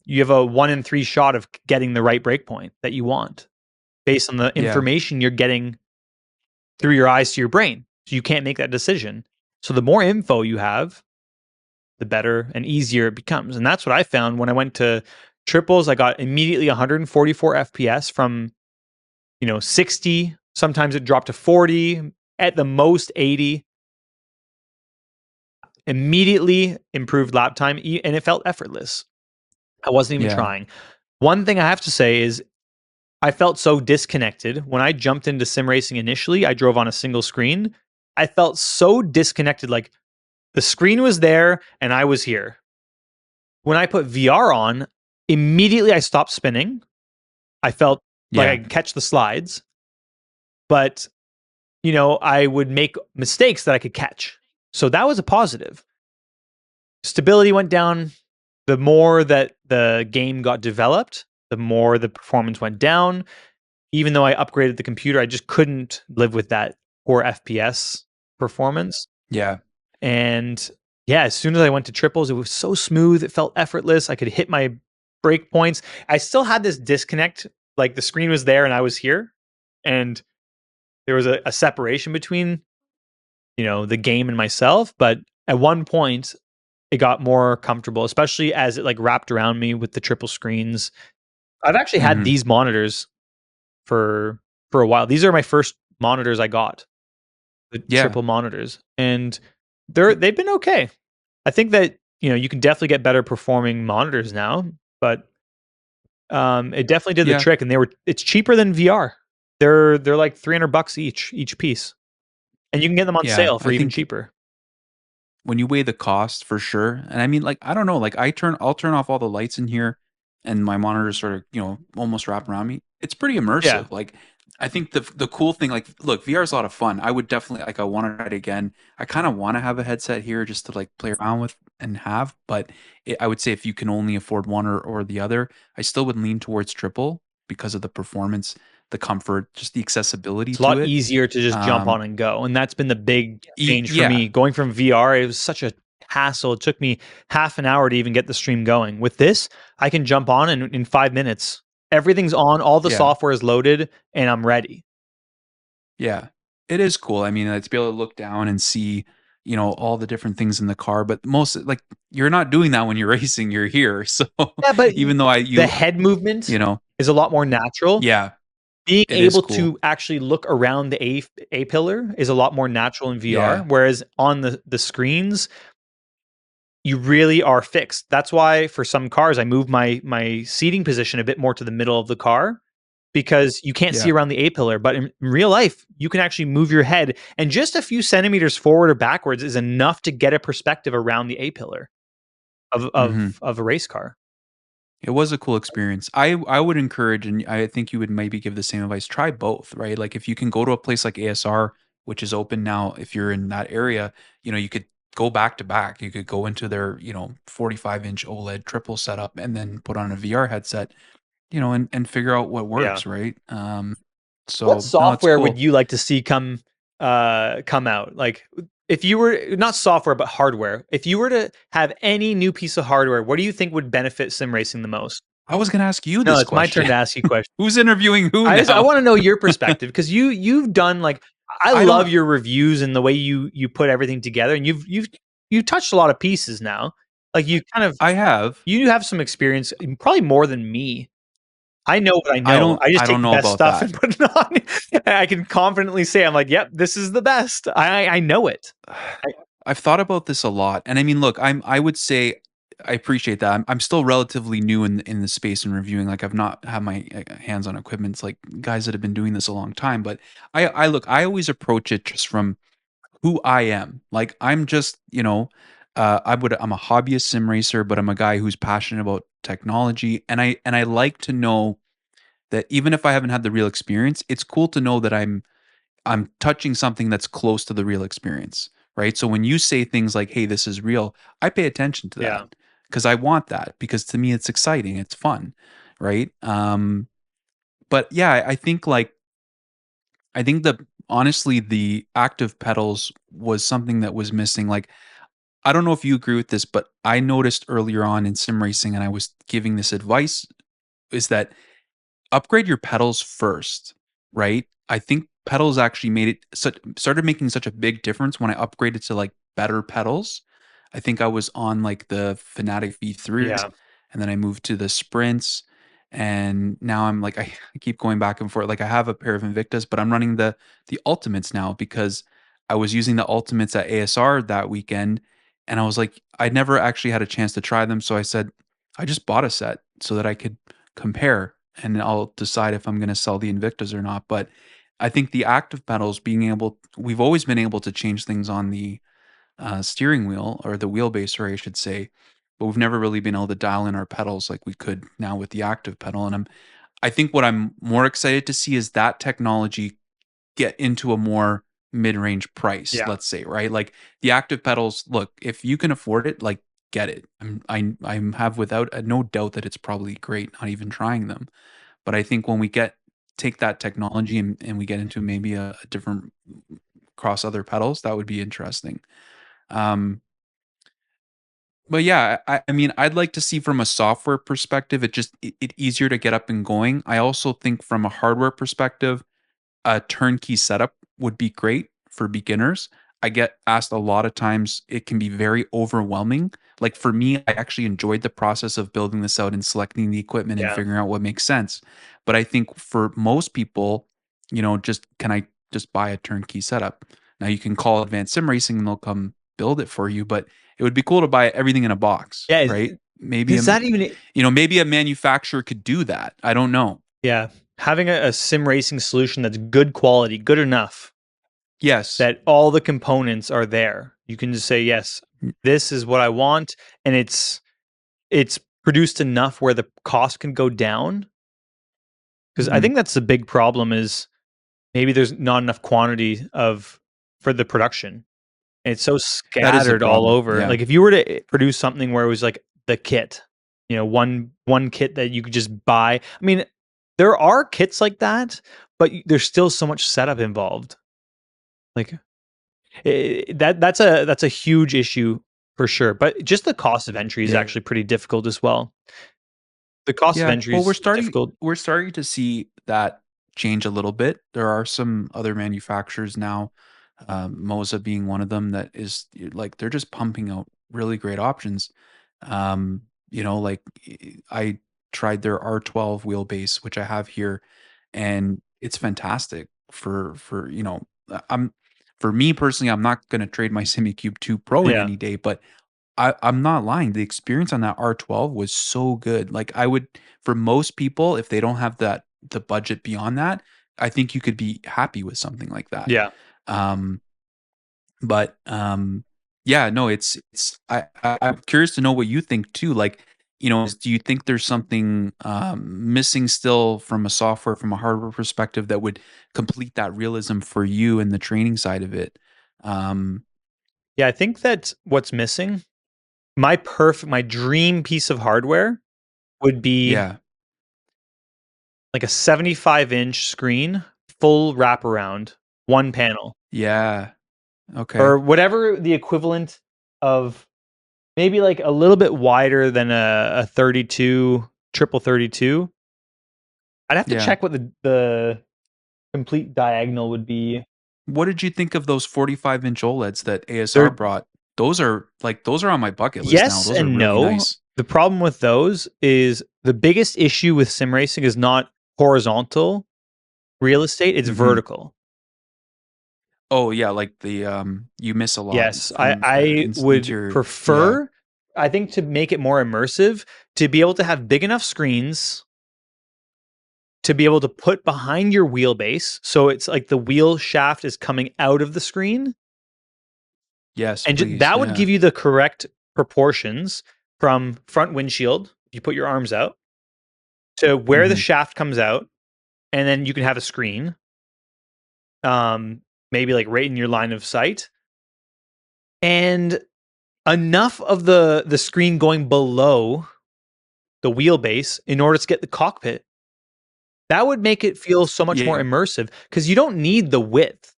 you have a 1 in 3 shot of getting the right breakpoint that you want based on the Yeah. information you're getting through your eyes to your brain. So you can't make that decision. So the more info you have, the better and easier it becomes. And that's what I found when I went to triples. I got immediately 144 FPS from 60. Sometimes it dropped to 40, at the most 80. Immediately improved lap time, and it felt effortless. I wasn't even Yeah. trying. One thing I have to say is I felt so disconnected. When I jumped into sim racing initially, I drove on a single screen. I felt so disconnected, like the screen was there and I was here. When I put VR on, immediately I stopped spinning. I felt like I Yeah. could catch the slides, but I would make mistakes that I could catch. So that was a positive. Stability went down. The more that the game got developed, the more the performance went down. Even though I upgraded the computer, I just couldn't live with that poor FPS performance. Yeah. And yeah, as soon as I went to triples, it was so smooth. It felt effortless. I could hit my break points. I still had this disconnect. Like the screen was there and I was here. And there was a separation between, the game and myself. But at one point, it got more comfortable, especially as it like wrapped around me with the triple screens. I've actually had Mhm. these monitors for a while. These are my first monitors I got, the Yeah. triple monitors, and they've been okay. I think that you can definitely get better performing monitors now, but it definitely did the Yeah. trick. And it's cheaper than VR. They're like $300 each piece, and you can get them on Yeah. sale for I even think cheaper. when you weigh the cost for sure, and I mean, like, I don't know, like I'll turn off all the lights in here and my monitors sort of, almost wrap around me. It's pretty Yeah, immersive. Like, I think the cool thing, like, look, VR is a lot of fun. I would definitely, like, I want to try it again. I kind of want to have a headset here just to like play around with and have, but I would say if you can only afford one or the other, I still would lean towards triple because of the performance, the comfort, just the accessibility it's a to lot it. easier to just jump Um, on and go, and that's been the big change for yeah, me. Going from VR, it was such a hassle. It took me half an hour to even get the stream going. With this, I can jump on and in 5 minutes. Everything's on, all the yeah. software is loaded, and I'm ready. Yeah. It is cool. I mean, to be able to look down and see, all the different things in the car, but most like you're not doing that when you're racing, you're here. So Yeah, but even though the head movement you know, is a lot more natural. yeah, Being it is able cool. to actually look around the A pillar is a lot more natural in VR, Yeah. whereas on the screens, you really are fixed. That's why for some cars, I move my seating position a bit more to the middle of the car because you can't see Yeah. around the A pillar. But in real life, you can actually move your head, and just a few centimeters forward or backwards is enough to get a perspective around the A pillar of Mhm. of a race car. It was a cool experience. I would encourage, and I think you would maybe give the same advice, try both, right? Like if you can go to a place like ASR, which is open now, if you're in that area, you could go back to back. You could go into their, 45-inch OLED triple setup and then put on a VR headset, and figure out what Yeah. works, right? What So no, it's software would cool. you like to see come out? Like if you were not software but hardware, if you were to have any new piece of hardware, what do you think would benefit sim racing the most? I was gonna ask you No, this it's my turn question. to ask you questions. Who's interviewing who I now? want to know your perspective because you've done like I I love don't your reviews and the way you put everything together, and you've touched a lot of pieces now. Like I have. you have some experience, probably more than me. I know what I know. I just I take don't the know best about stuff that. and put it on. And I can confidently say, I'm like, yep, this is the best. I know it. I, I've thought about this a lot, and I mean, look, I would say I appreciate that. I'm still relatively new in the space and reviewing. Like I've not had my hands on equipments like guys that have been doing this a long time. But I look, I always approach it just from who I am. Like I'm just, I'm a hobbyist sim racer, but I'm a guy who's passionate about technology, and I like to know that even if I haven't had the real experience, it's cool to know that I'm touching something that's close to the real experience, right? So when you say things like, "Hey, this is real," I pay attention to Yeah. that because I want that because to me it's exciting, it's fun, right? But yeah, I think the honestly the active pedals was something that was missing. Like I don't know if you agree with this, but I noticed earlier on in sim racing, and I was giving this advice, is that upgrade your pedals first, right? I think pedals actually made it started making such a big difference when I upgraded to like better pedals. I think I was on like the Fnatic V3s, Yeah. and then I moved to the Sprints, and now I'm like I keep going back and forth. Like I have a pair of Invictus, but I'm running the Ultimates now because I was using the Ultimates at ASR that weekend, and I was like I never actually had a chance to try them, so I said I just bought a set so that I could compare and I'll decide if I'm going to sell the Invictus or not. But I think the active pedals we've always been able to change things on the steering wheel or the wheelbase, or I should say, but we've never really been able to dial in our pedals like we could now with the active pedal. And I think what I'm more excited to see is that technology get into a more mid-range price, Yeah. let's say, right? Like the active pedals, look, if you can afford it, like get it. I have without no doubt that it's probably great, not even trying them. But I think when we take that technology and we get into maybe a different cross other pedals, that would be interesting. Um, but yeah, I mean, I'd like to see from a software perspective, it easier to get up and going. I also think from a hardware perspective, a turnkey setup would be great for beginners. I get asked a lot of times, it can be very overwhelming. Like for me, I actually enjoyed the process of building this out and selecting the equipment and Yeah. figuring out what makes sense. But I think for most people, just can I just buy a turnkey setup? Now you can call Advanced Sim Racing and they'll come build it for you, but it would be cool to buy everything in a box, Yeah. right? Maybe Is that even maybe a manufacturer could do that. I don't know. Yeah. Having a sim racing solution that's good quality, good enough Yes. that all the components are there. You can just say, yes, this is what I want. And it's produced enough where the cost can go down. Because I Mhm. think that's the big problem is maybe there's not enough quantity of for the production. And it's so That is a scattered all problem. over. Yeah. Like if you were to produce something where it was like the kit, one kit that you could just buy. I mean, there are kits like that, but there's still so much setup involved. Like that's a huge issue for sure. But just the cost of entry is Yeah. actually pretty difficult as well. The cost of Yeah. entry Well, is difficult. we're starting to see that change a little bit. There are some other manufacturers now, Moza being one of them, that is like they're just pumping out really great options. Like I tried their R12 wheelbase, which I have here, and it's fantastic I'm for me personally, I'm not going to trade my SimiCube 2 Pro in Yeah. any day, but I'm not lying. The experience on that R12 was so good. Like I would, for most people, if they don't have the budget beyond that, I think you could be happy with something like that. Yeah. Um, but yeah, no, I'm curious to know what you think too. Like, do you think there's something missing still from a software, from a hardware perspective that would complete that realism for you and the training side of it? Um, Yeah, I think that what's missing, my dream piece of hardware would be yeah, like a 75-inch screen, full wraparound, one panel, yeah, okay. or whatever the equivalent of maybe like a little bit wider than a 32 triple 32. I'd have to Yeah. check what the complete diagonal would be. What did you think of those 45-inch OLEDs that ASR They're brought? Those are on my bucket list now. yes Those are and really no. nice. The problem with those is the biggest issue with sim racing is not horizontal real estate, it's Mhm. vertical. Oh, yeah, like you miss a lot Yes, from the I would interior. Yeah. prefer, I think, to make it more immersive, to be able to have big enough screens to be able to put behind your wheelbase, so it's like the wheel shaft is coming out of the screen, Yes, and please. that would Yeah. give you the correct proportions from front windshield, you put your arms out, to where the Mhm. shaft comes out. and then you can have a screen, maybe like right in your line of sight, and enough of the screen going below the wheelbase in order to get the cockpit. That would make it feel so much more Yeah. immersive because you don't need the width.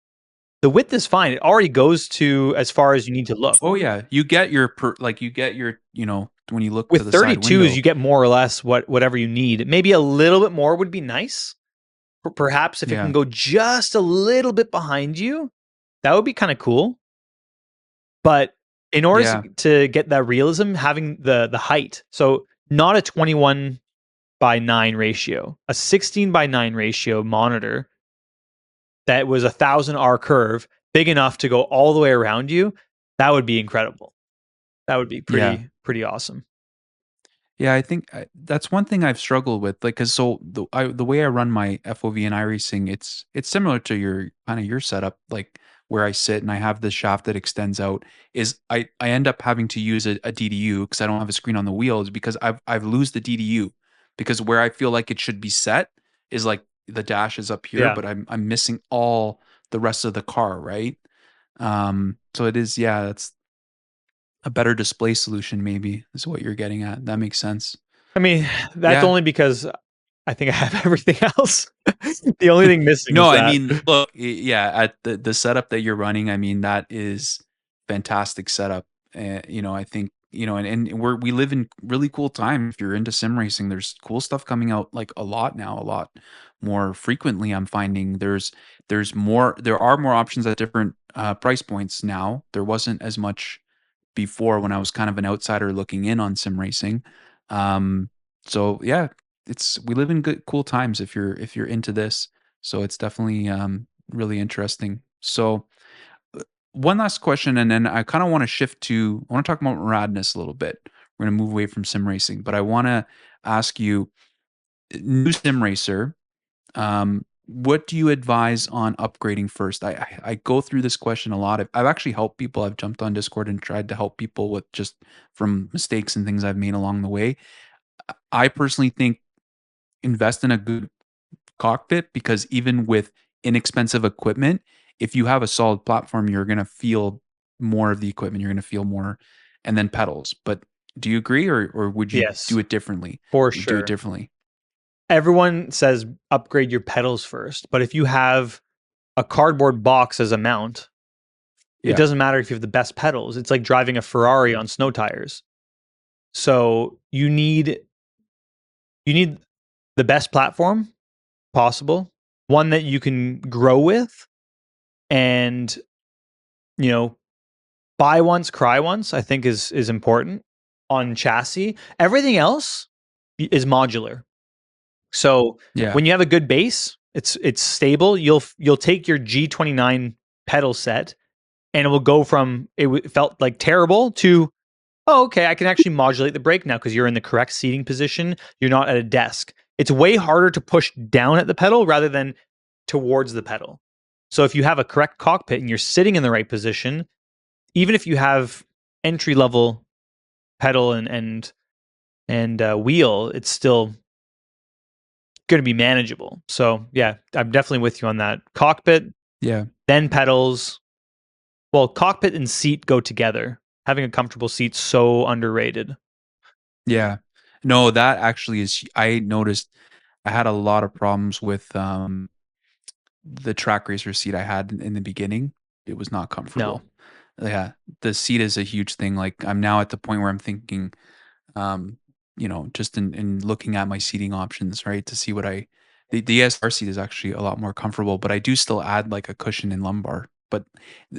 The width is fine. It already goes to as far as you need to look. Oh yeah, you get your you get your, when you look to With the side 32s, you window. get more or less whatever you need. Maybe a little bit more would be nice. Perhaps if it can Yeah. go just a little bit behind you, that would be kind of cool. But in order Yeah. to get that realism, having the height, so not a 21:9 ratio, a 16:9 ratio monitor that was 1,000 R curve, big enough to go all the way around you, that would be incredible. That would be Yeah. pretty awesome. Yeah, I think that's one thing I've struggled with. Like, cause so the way I run my FOV and iRacing, it's similar to your kind of your setup, like where I sit and I have the shaft that extends out. Is I end up having to use a DDU because I don't have a screen on the wheels because I've lose the DDU because where I feel like it should be set is like the dash is up here, Yeah. but I'm missing all the rest of the car, right? So it is, yeah, that's a better display solution, maybe, is what you're getting at. That makes sense. I mean, that's Yeah. only because I think I have everything else. The only thing missing No, is I that. mean, look, yeah, at the setup that you're running, I mean, that is fantastic setup. I think, and we live in really cool time. If you're into sim racing, there's cool stuff coming out like a lot now, a lot more frequently. I'm finding there are more options at different price points now. There wasn't as much before when I was kind of an outsider looking in on sim racing. Um, so yeah, we live in good cool times if you're into this. So it's definitely really interesting. So one last question, and then I kind of want to shift to I want to talk about Moradness a little bit. We're going to move away from sim racing, but I want to ask you, new sim racer, what do you advise on upgrading first? I go through this question a lot. I've actually helped people. I've jumped on Discord and tried to help people with just from mistakes and things I've made along the way. I personally think invest in a good cockpit because even with inexpensive equipment, if you have a solid platform, you're going to feel more of the equipment. You're going to feel more, and then pedals. But do you agree, or would you do Yes, it differently? for Do it sure. differently. Everyone says upgrade your pedals first, but if you have a cardboard box as a mount, it Yeah. doesn't matter if you have the best pedals. It's like driving a Ferrari on snow tires. So you need the best platform possible, one that you can grow with, and you know buy once, cry once. I think is important on chassis. Everything else is modular. So Yeah. when you have a good base, it's stable. You'll take your G29 pedal set, and it will go from felt like terrible to, oh, okay, I can actually modulate the brake now because you're in the correct seating position. You're not at a desk. It's way harder to push down at the pedal rather than towards the pedal. So if you have a correct cockpit and you're sitting in the right position, even if you have entry level pedal and wheel, it's still going to be manageable. So yeah, I'm definitely with you on that. Cockpit, Yeah. then pedals. Well, cockpit and seat go together. Having a comfortable seat so underrated. Yeah. No, that actually is I noticed I had a lot of problems with the track racer seat I had in the beginning. It was not No. comfortable. Yeah. The seat is a huge thing. Like I'm now at the point where I'm thinking um, just in looking at my seating options, right? To see what the ESR seat is actually a lot more comfortable, but I do still add like a cushion in lumbar. But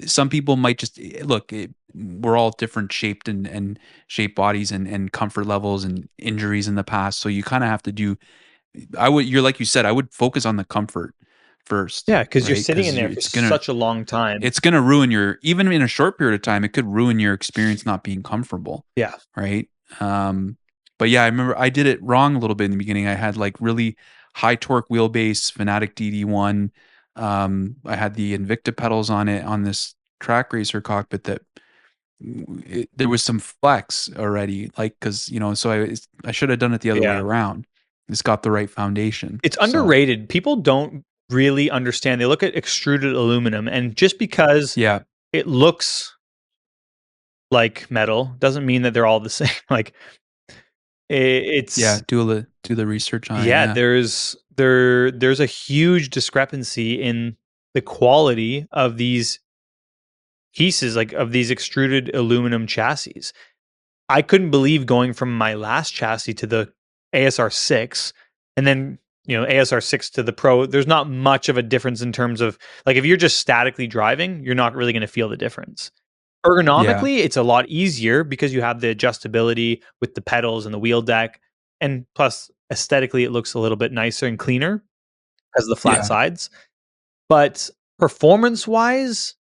some people might just look. We're all different shaped and shaped bodies and comfort levels and injuries in the past. So you kind of have to do. You're like you said. I would focus on the comfort first, Yeah, because you're right? sitting in Because there for such a long time. it's gonna ruin your even in a short period of time. It could ruin your experience not being comfortable, Yeah. right? Um, but yeah, I remember I did it wrong a little bit in the beginning. I had like really high torque wheelbase, Fanatic DD1. I had the Invicta pedals on it on this track racer cockpit that there was some flex already, like because so I should have done it the other way Yeah. around. it's got the right foundation. It's So underrated. People don't really understand. They look at extruded aluminum, and just because yeah, it looks like metal doesn't mean that they're all the same. Like yeah, it's do the research on it. yeah, Yeah, there's a huge discrepancy in the quality of these pieces, like of these extruded aluminum chassis. I couldn't believe going from my last chassis to the ASR6 and then, ASR6 to the Pro. There's not much of a difference in terms of, like, if you're just statically driving, you're not really going to feel the difference. yeah, Ergonomically, it's a lot easier because you have the adjustability with the pedals and the wheel deck. And plus, aesthetically, it looks a little bit nicer and cleaner because of the flat yeah, sides. But performance wise,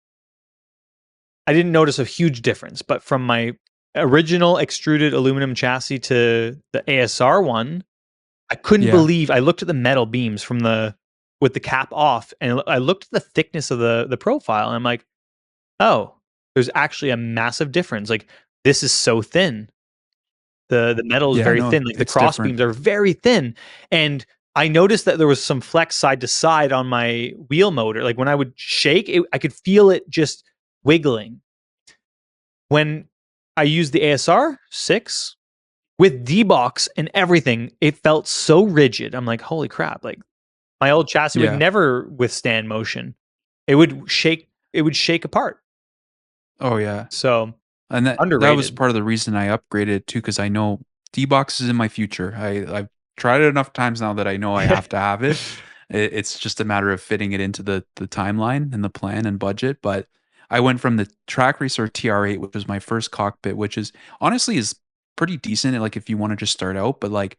I didn't notice a huge difference. But from my original extruded aluminum chassis to the ASR one, I couldn't yeah, believe I looked at the metal beams from the with the cap off, and I looked at the thickness of the profile, and I'm like, oh, there's actually a massive difference. Like, this is so thin. The metal is yeah. very No, thin. Like, the it's cross different. beams are very thin, and I noticed that there was some flex side to side on my wheel motor. Like, when I would shake it, I could feel it just wiggling. When I used the ASR 6 with D-Box and everything, it felt so rigid. I'm like, holy crap. Like, my old chassis would Yeah. never withstand motion. It would shake apart. Oh yeah. So And that was underrated. part of the reason I upgraded too, because I know D-Box is in my future. I've tried it enough times now that I know I have to have it. It's just a matter of fitting it into the timeline and the plan and budget. But I went from the Track Racer TR8, which was my first cockpit, which is honestly is pretty decent. Like if you want to just start out, but like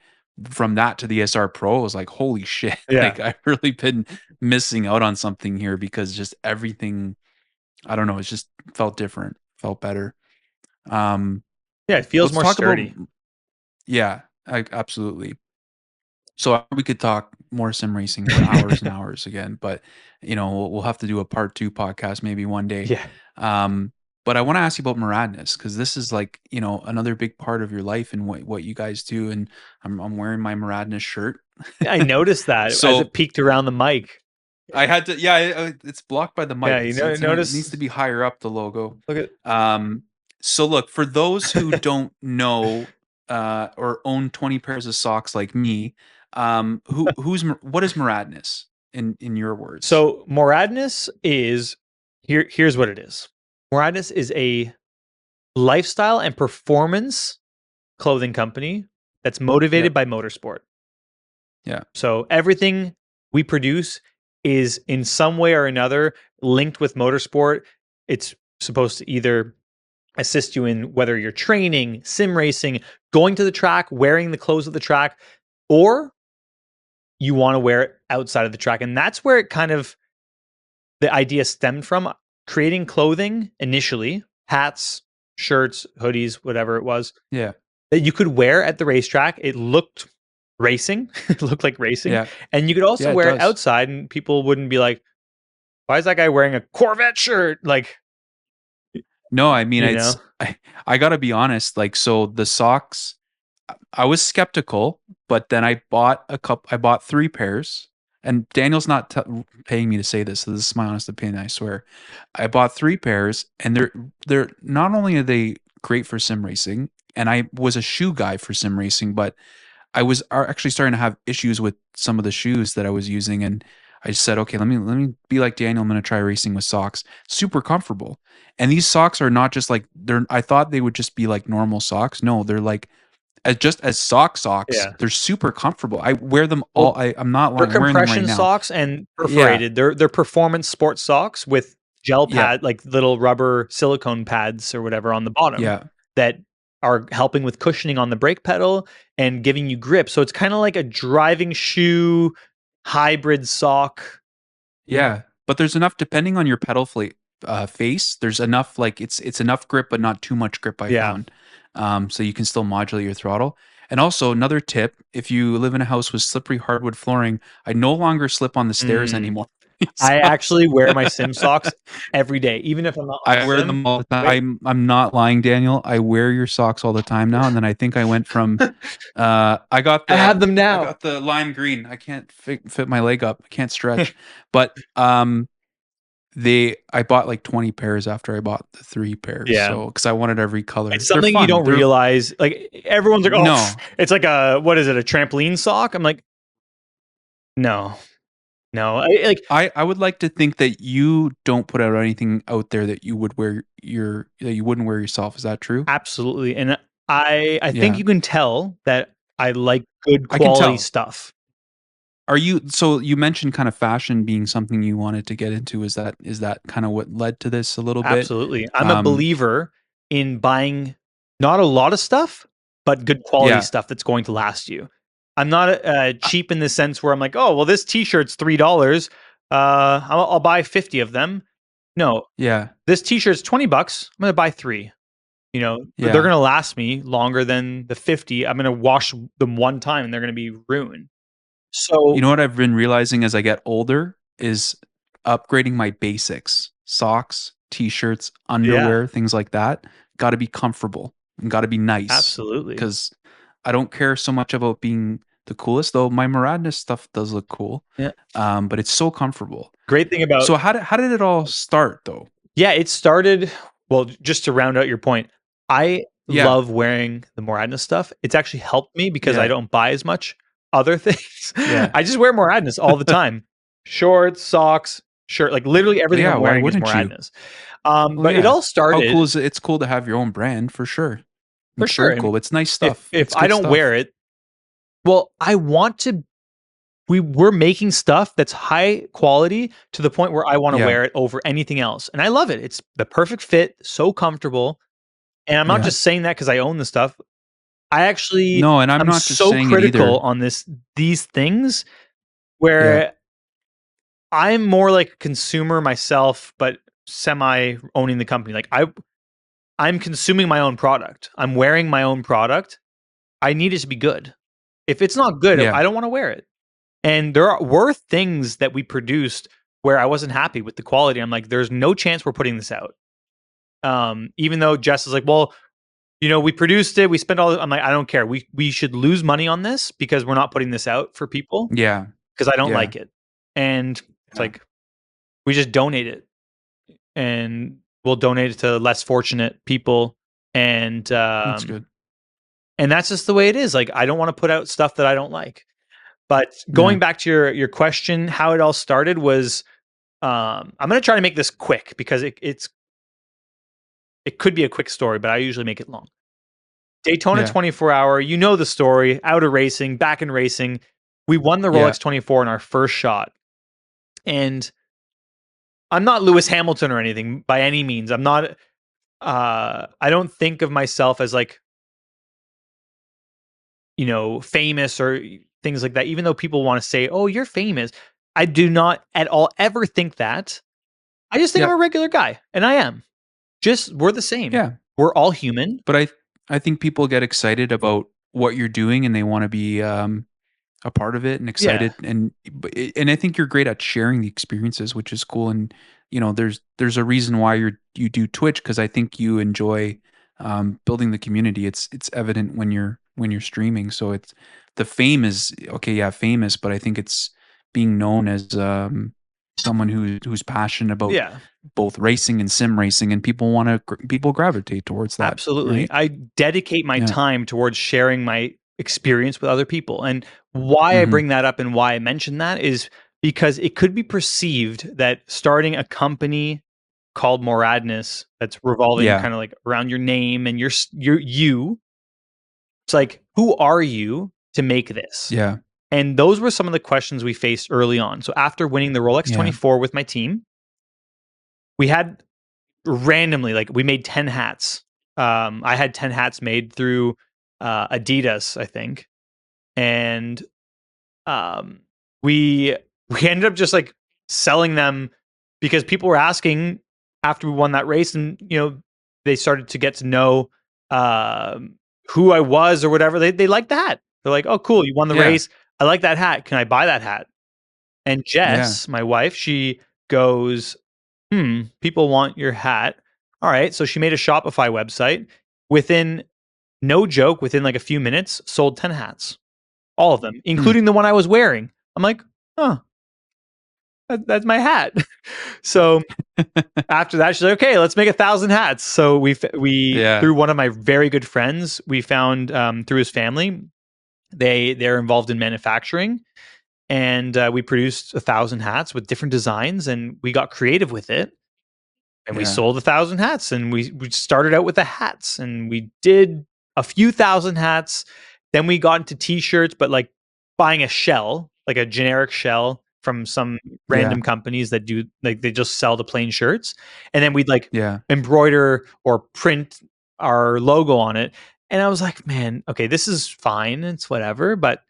from that to the SR Pro, I was like, holy shit! Yeah. Like I've really been missing out on something here because just everything. I don't know. It's just felt different, felt better. Um, Yeah, it feels let's more talk about sturdy. yeah, absolutely. So we could talk more sim racing for hours and hours again, but we'll have to do a part two podcast maybe one day. Yeah. Um, but I want to ask you about Moradness because this is like another big part of your life and what you guys do. And I'm wearing my Moradness shirt. I noticed that as So it peeked around the mic. I had to, yeah, it's blocked by the Yeah, mic. It needs notice. to be higher up the logo. Look at. Um, so look, for those who don't know or own 20 pairs of socks like me, what is Moradness in your words? So Moradness is here's what it is. Moradness is a lifestyle and performance clothing company that's motivated Yep. by motorsport. Yeah. So everything we produce is in some way or another linked with motorsport. It's supposed to either assist you in whether you're training, sim racing, going to the track, wearing the clothes of the track, or you want to wear it outside of the track. And that's where it kind of the idea stemmed from, creating clothing initially, hats, shirts, hoodies, whatever it was, Yeah. that you could wear at the racetrack. It looked racing, it looked like racing. Yeah. And you could also Yeah, it wear it does. outside and people wouldn't be like, why is that guy wearing a Corvette shirt? Like, No, I mean you know? I gotta be honest, like so the socks I was skeptical, but then I bought 3 pairs, and Daniel's not paying me to say this, so this is my honest opinion, I swear. I bought 3 pairs, and they're not only are they great for sim racing, and I was a shoe guy for sim racing, but I was actually starting to have issues with some of the shoes that I was using, and I just said, "Okay, let me be like Daniel, I'm gonna try racing with socks." Super comfortable. And these socks are not just like I thought they would just be like normal socks. No, they're like as socks, Yeah. they're super comfortable. I wear them all. Well, I'm not they're lying. I'm wearing them right compression now. socks and Yeah, perforated. They're performance sports socks with gel yeah, pad, like little rubber silicone pads or whatever on the bottom yeah, that are helping with cushioning on the brake pedal and giving you grip. So it's kind of like a driving shoe hybrid sock. yeah. But there's enough depending on your pedal face. There's enough like it's enough grip, but not too much grip. I Yeah. found, so you can still modulate your throttle. And also another tip: if you live in a house with slippery hardwood flooring, I no longer slip on the stairs Mm. anymore. I socks. actually wear my sim socks every day, even if I'm not on I wear sim. them all the time. Right? I'm not lying, Daniel. I wear your socks all the time now, and then I think I went from I got I have them I now. got the lime green. I can't fit my leg up. I can't stretch. But they I bought like 20 pairs after I bought the 3 pairs. Yeah. So because I wanted every color. It's They're something you fun. don't They're realize. Like everyone's like, "Oh, no. it's like a what is it? A trampoline sock?" I'm like, "No, no." I would like to think that you don't put out anything out there that you would wear that you wouldn't wear yourself. Is that true? Absolutely, and I think Yeah. you can tell that I like good I can quality tell. stuff. Are you so you mentioned kind of fashion being something you wanted to get into. Is that kind of what led to this a little bit? Absolutely. I'm a Um believer in buying not a lot of stuff, but good quality yeah. stuff that's going to last you. I'm not Uh, cheap in the sense where I'm like, oh, well, this T-shirt's $3. I'll buy 50 of them. No, yeah. this T-shirt's $20. I'm going to buy 3. You know, they're Yeah. going to last me longer than the 50. I'm going to wash them one time and they're going to be ruined. You So know what I've been realizing as I get older is upgrading my basics. Socks, t-shirts, yeah, underwear, things like that. Got to be comfortable and got to be nice absolutely. cuz I don't care so much about being the coolest, though my Moradness stuff does look cool. Yeah. But it's so comfortable. Great thing about So how did it all start though? Yeah, it started well, just to round out your point, I Yeah. love wearing the Moradness stuff. It's actually helped me because I Yeah. don't buy as much other things. Yeah. I just wear Moradness all the time. Shorts, socks, shirt, like literally everything Yeah, I'm why wearing is wouldn't you? Moradness. Oh But it yeah. all How started cool is it? It's cool to have your own brand for sure. for It's sure. very And cool. It's nice if stuff. if It's I good don't wear stuff. it, well, I want to we're making stuff that's high quality to the point where I want to Yeah. wear it over anything else. And I love it. It's the perfect fit, so comfortable. And I'm not Yeah. just saying that because I own the stuff. I actually No, and I'm I'm not just so saying it critical either. on these things Yeah. where I'm more like a consumer myself, but semi owning the company. Like I'm consuming my own product. I'm wearing my own product. I need it to be good. If it's not good, Yeah. I don't want to wear it. And were things that we produced where I wasn't happy with the quality. I'm like, there's no chance we're putting this out. Even though Jess is like, well, we produced it. We spent all. I'm like, I don't care. We should lose money on this because we're not putting this out for people Yeah. because I don't Yeah. like it. And it's Yeah. like we just donate it, and we'll donate it to less fortunate people. And That's good. and that's just the way it is. Like I don't want to put out stuff that I don't like. But Yeah. going back to your question, how it all started was, I'm going to try to make this quick because it could be a quick story, but I usually make it long. Daytona Yeah. 24 hour, you know the story, out of racing, back in racing. We won the Yeah. Rolex 24 in our first shot. And I'm not Lewis Hamilton or anything by any means. I'm not I don't think of myself as like, famous or things like that. Even though people want to say, "Oh, you're famous." I do not at all ever think that. I just think I'm Yeah. a regular guy, and I am. Just we're the same. Yeah. We're all human. But I think people get excited about what you're doing and they want to be a part of it and Yeah. excited and I think you're great at sharing the experiences, which is cool. And there's a reason why you do Twitch, because I think you enjoy building the community. It's evident when you're streaming. So it's the fame is okay, yeah, famous, but I think it's being known as someone who's passionate about Yeah. both racing and sim racing, and people gravitate towards that, Absolutely. right? I dedicate my Yeah. time towards sharing my experience with other people. And why I Hmm. bring that up and why I mention that is because it could be perceived that starting a company called Moradness that's revolving Yeah. kind of like around your name and you, it's like, who are you to make this? Yeah. And those were some of the questions we faced early on. So after winning the Rolex Yeah. 24 with my team, we had randomly like we made 10 hats. I had 10 hats made through Adidas, I think. And um we we ended up just like selling them because people were asking after we won that race, and they started to get to know who I was or whatever. They liked the hat. They're like, "Oh cool, you won the Yeah. race. I like that hat. Can I buy that hat?" And Yeah. Jess, my wife, she goes, people want your hat. All right. So she made a Shopify website. Within, no joke, within like a few minutes, sold 10 hats, all of them, Hmm. including the one I was wearing. I'm like, huh, that's my hat. So after that, she's like, okay, let's make 1,000 hats. So we Yeah. through one of my very good friends, we found through his family, they're involved in manufacturing, and we produced 1,000 hats with different designs, and we got creative with it, and we Yeah. sold 1,000 hats, and we started out with the hats, and we did a few thousand hats. Then we got into t-shirts, but like buying a shell, like a generic shell from some Yeah. random companies that do, like, they just sell the plain shirts, and then we'd like Yeah. embroider or print our logo on it. And I was like, man, okay, this is fine, it's whatever, but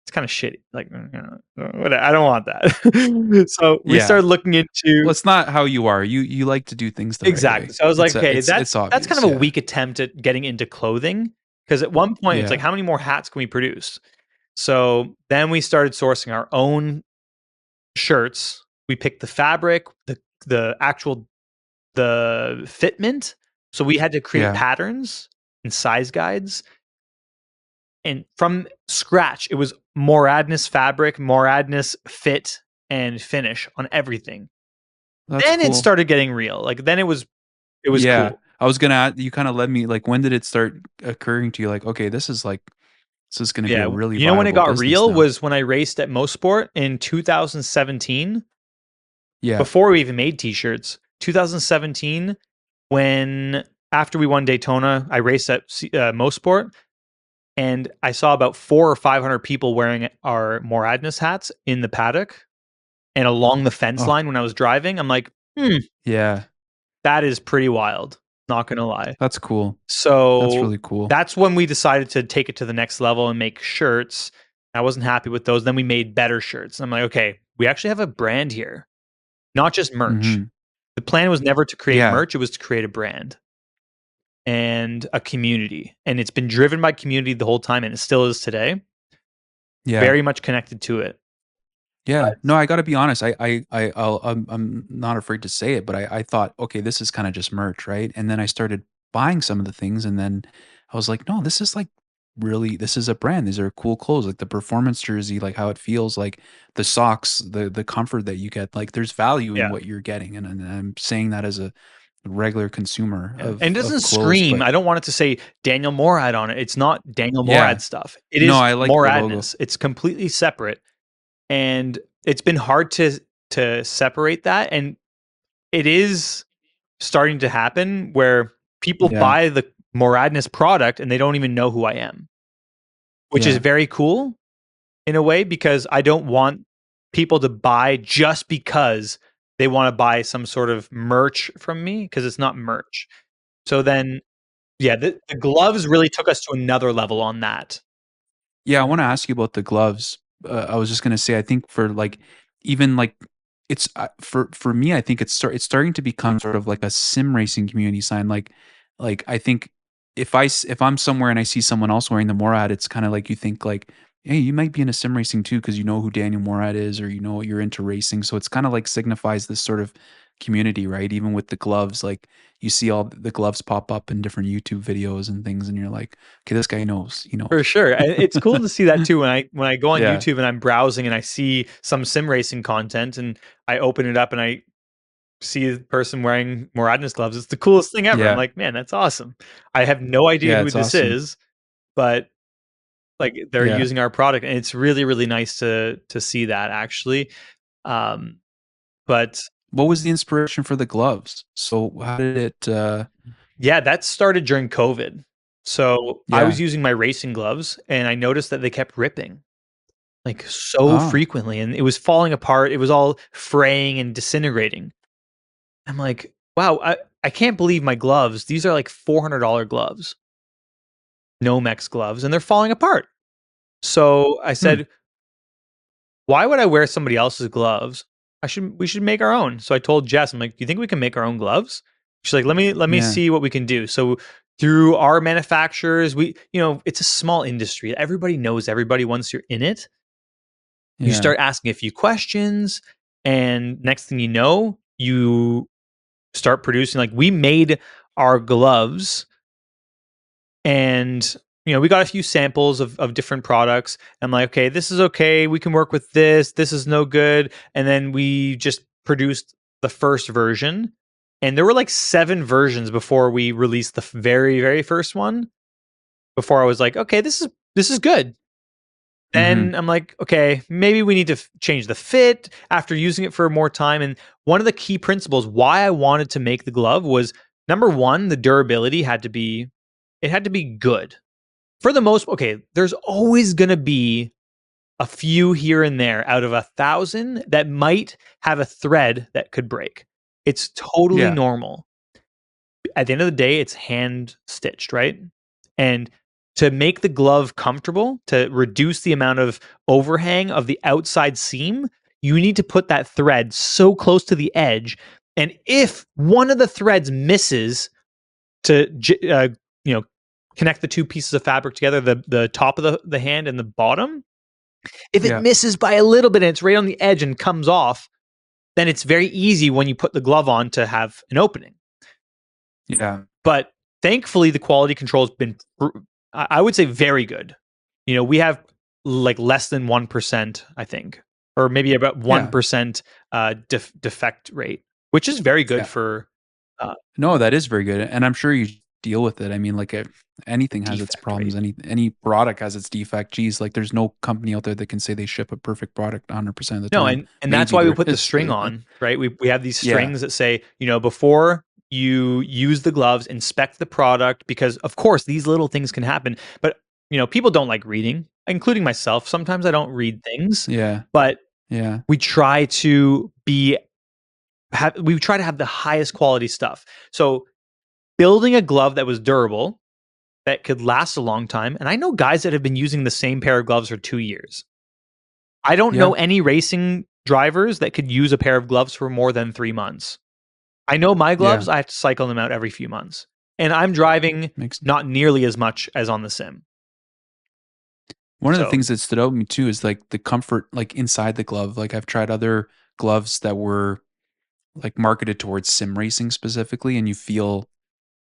it's kind of shitty. Like, I don't want that. So we Yeah. started looking Well, into. it's not how you are. You like to do things the right Exactly. way. So I was like, okay, It's that's kind obvious. of a Yeah. weak attempt at getting into clothing, because at one point it's like, Yeah. how many more hats can we produce? So then we started sourcing our own shirts. We picked the fabric, the actual the fitment. So we had to create Yeah. patterns and size guides. And from scratch, it was Moradness fabric, Moradness fit and finish on everything. That's Then it cool. started getting real. Like, then it was Yeah. cool. I was gonna add, you kind of led me, like, when did it start occurring to you like, okay, this is gonna be a Yeah, really you know when it viable got business real now. was when I raced at Mosport in 2017, Yeah. before we even made t-shirts. 2017, when after we won Daytona, I raced at Mosport, and I saw about 400 or 500 people wearing our Moradness hats in the paddock and along the fence Oh, line when I was driving. I'm like, hmm, yeah. that is pretty wild. Not gonna lie. That's cool. That's So really cool. that's when we decided to take it to the next level and make shirts. I wasn't happy with those. Then we made better shirts. And I'm like, okay, we actually have a brand here, not just merch. Mhm. The plan was never to create Yeah. merch, it was to create a brand and a community. And it's been driven by community the whole time, and it still is today. Yeah. Very much connected to it. Yeah. But No, I gotta be honest. I'm not afraid to say it, but I thought, okay, this is kind of just merch, right? And then I started buying some of the things, and then I was like, no, this is like really, this is a brand. These are cool clothes, like the performance jersey, like how it feels, like the socks, the comfort that you get. Like there's value in yeah. what you're getting, and I'm saying that as a regular consumer Yeah. And it doesn't of clothes, scream. but I don't want it to say Daniel Morad on it. It's not Daniel yeah, Morad stuff. It no, is I like the logo. Moradness. It's completely separate. And it's been hard to separate that, and it is starting to happen where people Yeah, buy the Moradness product and they don't even know who I am, which is yeah, very cool in a way, because I don't want people to buy just because they want to buy some sort of merch from me, because it's not merch. So then, yeah, the gloves really took us to another level on that. yeah. I want to ask you about the gloves. I was just gonna say, I think for like, even like, it's for me, I think it's starting to become sort of like a sim racing community sign. Like I think if I'm somewhere and I see someone else wearing the Morad, it's kind of like you think like, hey, you might be into sim racing too because you know who Daniel Morad is, or you know you're into racing. So it's kind of like signifies this sort of community, right? Even with the gloves, like you see all the gloves pop up in different YouTube videos and things, and you're like, okay, this guy knows, he For knows. sure. And it's cool to see that too when I go on Yeah, YouTube and I'm browsing and I see some sim racing content, and I open it up and I see the person wearing Moradness gloves. It's the coolest thing ever. I'm yeah, like, man, that's awesome. I have no idea yeah. who It's this awesome. is, but like, they're Yeah. using our product, and it's really, really nice to see that actually. Um, but What was the inspiration for the gloves? So how did it? yeah, that started during COVID. So I was Yeah. using my racing gloves and I noticed that they kept ripping like so Oh. frequently, and it was falling apart. It was all fraying and disintegrating. I'm like, wow, I can't believe my gloves. These are like $400 gloves, Nomex gloves, and they're falling apart. So I Hmm. said, why would I wear somebody else's gloves? We should make our own. So I told Jess, I'm like, do you think we can make our own gloves? She's like, let me Yeah. see what we can do. So through our manufacturers, it's a small industry. Everybody knows everybody once you're in it. You Yeah. start asking a few questions, and next thing you know, you start producing. Like, we made our gloves, and we got a few samples of different products. I'm like, okay, this is okay, we can work with this is no good. And then we just produced the first version, and there were like 7 versions before we released the very first one, before I was like, okay, this is good. Hmm. Then I'm like, okay, maybe we need to change the fit after using it for more time. And one of the key principles why I wanted to make the glove was, number one, the durability had to be good. For the most, okay, there's always going to be a few here and there out of 1,000 that might have a thread that could break. It's totally Yeah. normal. At the end of the day, it's hand stitched, right? And to make the glove comfortable, to reduce the amount of overhang of the outside seam, you need to put that thread so close to the edge. And if one of the threads misses to you know connect the two pieces of fabric together, the top of the hand and the bottom, if it Yeah. misses by a little bit and it's right on the edge and comes off, then it's very easy when you put the glove on to have an opening. Yeah. But thankfully, the quality control has been, I would say, very good. We have like less than 1%, I think, or maybe about Yeah. 1% defect rate, which is very good Yeah. for No, that is very good, and I'm sure you deal with it. I mean, like, anything has its defect problems. rate. Any product has its defect. Geez, like, there's no company out there that can say they ship a perfect product 100% of the No, time. and that's Maybe why we there put the is. string on, right? We have these Yeah. strings that say, before you use the gloves, inspect the product, because of course these little things can happen. But people don't like reading, including myself. Sometimes I don't read things, Yeah. but Yeah. we try to have the highest quality stuff. So building a glove that was durable, that could last a long time. And I know guys that have been using the same pair of gloves for 2 years. I don't Yeah. know any racing drivers that could use a pair of gloves for more than 3 months. I know my Yeah. gloves, I have to cycle them out every few months. And I'm driving Makes not nearly as much as on the sim. One of the So, things that stood out to me too is like the comfort, like inside the glove. Like, I've tried other gloves that were like marketed towards sim racing specifically, and you feel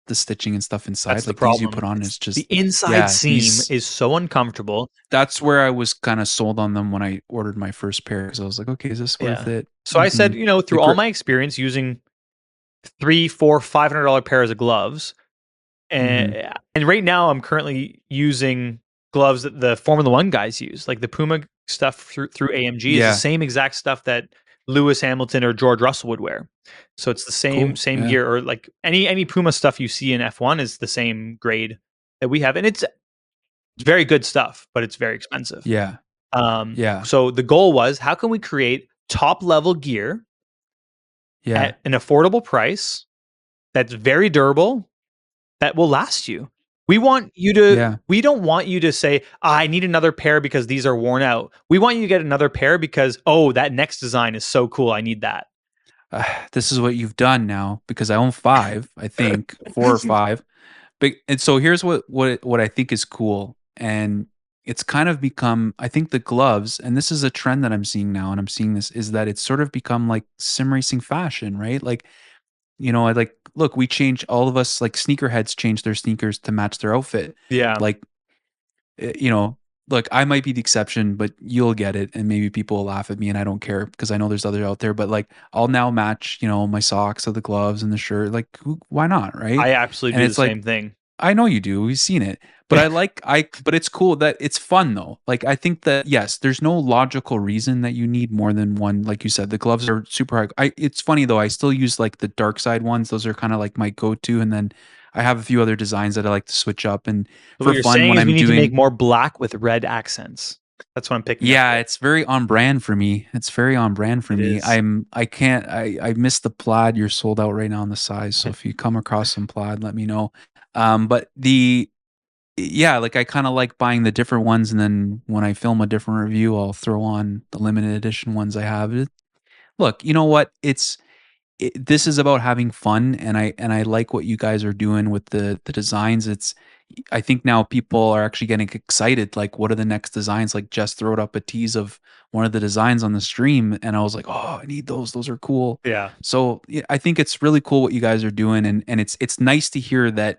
the stitching and stuff that's inside. the Like, these you put problem. on It's is the just, inside yeah, seam these, is so uncomfortable. that's where I was kind of sold on them when I ordered my first pair, because I was like, okay, is this worth Yeah. it? So I said, The through all my experience using 3, 4, $500 pairs of gloves, mm-hmm. and right now I'm currently using gloves that the Formula One guys use, like the Puma stuff through AMG is the Yeah, same exact stuff that Lewis Hamilton or George Russell would wear. So it's the same cool. same Yeah, gear, or like any Puma stuff you see in F1 is the same grade that we have, and it's very good stuff, but it's very expensive. yeah, yeah, So the goal was, how can we create top level gear yeah, at an affordable price that's very durable, that will last you. yeah. We don't want you to say, I need another pair because these are worn out. We want you to get another pair because, oh, that next design is so cool. I need that. This is what you've done now, because I own 5, I think 4 or 5. But and so here's what I think is cool, and it's kind of become, I think the gloves, and this is a trend that I'm seeing now, and I'm seeing this, is that it's sort of become like sim racing fashion, right? Like, I like, look, we change, all of us, like sneakerheads change their sneakers to match their outfit. Yeah. Like, eh, you know, look, I might be the exception, but you'll get it, and maybe people will laugh at me, and I don't care because I know there's others out there. But like, I'll now match, my socks with the gloves and the shirt. Like, why not, right? I absolutely And do the it's like, same thing. I know you do. We've seen it. But but it's cool that it's fun though. Like, I think that, yes, there's no logical reason that you need more than one. Like you said, the gloves are super high. It's funny though. I still use like the dark side ones. Those are kind of like my go-to. And then I have a few other designs that I like to switch up. And So what for you're fun, saying when is we I'm need to make doing, more black with red accents. That's what I'm picking up yeah, here. it's very on brand for me. It's very on brand for It me. is. I can't, I missed the plaid. You're sold out right now on the size. So if you come across some plaid, let me know. But yeah, like, I kind of like buying the different ones, and then when I film a different review, I'll throw on the limited edition ones I have. Look, you know what? This is about having fun, and I like what you guys are doing with the designs. I think now people are actually getting excited. Like, what are the next designs? Like, Jess throwed up a tease of one of the designs on the stream, and I was like, oh, I need those. Those are cool. Yeah. So yeah, I think it's really cool what you guys are doing, and it's nice to hear that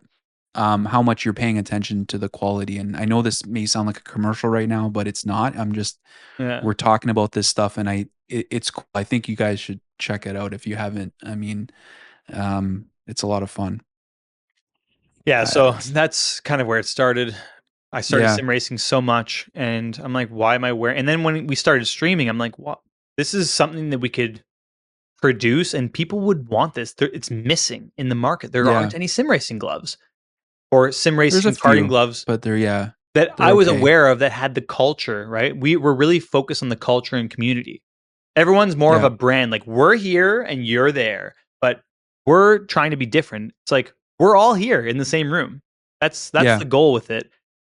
how much you're paying attention to the quality. And I know this may sound like a commercial right now, but it's not. I'm just Yeah. we're talking about this stuff, and it's cool. I think you guys should check it out if you haven't. I mean, it's a lot of fun. Yeah, so Uh, that's kind of where it started. I started yeah, sim racing so much, and I'm like, why am I wearing? And then when we started streaming, I'm like, what? This is something that we could produce, and people would want this. It's missing in the market. There yeah. aren't any sim racing gloves or sim There's a racing karting few, gloves but that they're I was okay. aware of that had the culture. Right, we were really focused on the culture and community. Everyone's more of Yeah, a brand. Like, we're here and you're there, but we're trying to be different. It's like we're all here in the same room. That's yeah. the goal with it.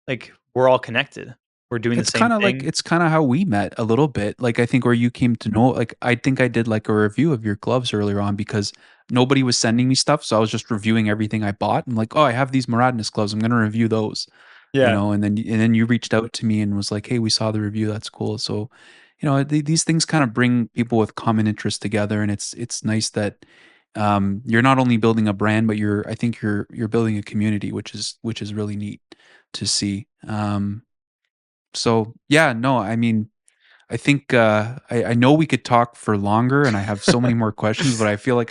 Like, we're all connected. We're doing the It's same kind of like thing. it's kind of how we met a little bit. Like I think where you came to know, like I think I did like a review of your gloves earlier on because nobody was sending me stuff, so I was just reviewing everything I bought. I'm like, oh, I have these Moradness gloves. I'm gonna review those, Yeah. and then you reached out to me and was like, hey, we saw the review. That's cool. So, these things kind of bring people with common interests together, and it's nice that you're not only building a brand, but I think you're building a community, which is really neat to see. So yeah, no, I mean, I think I know we could talk for longer, and I have so many more questions, but I feel like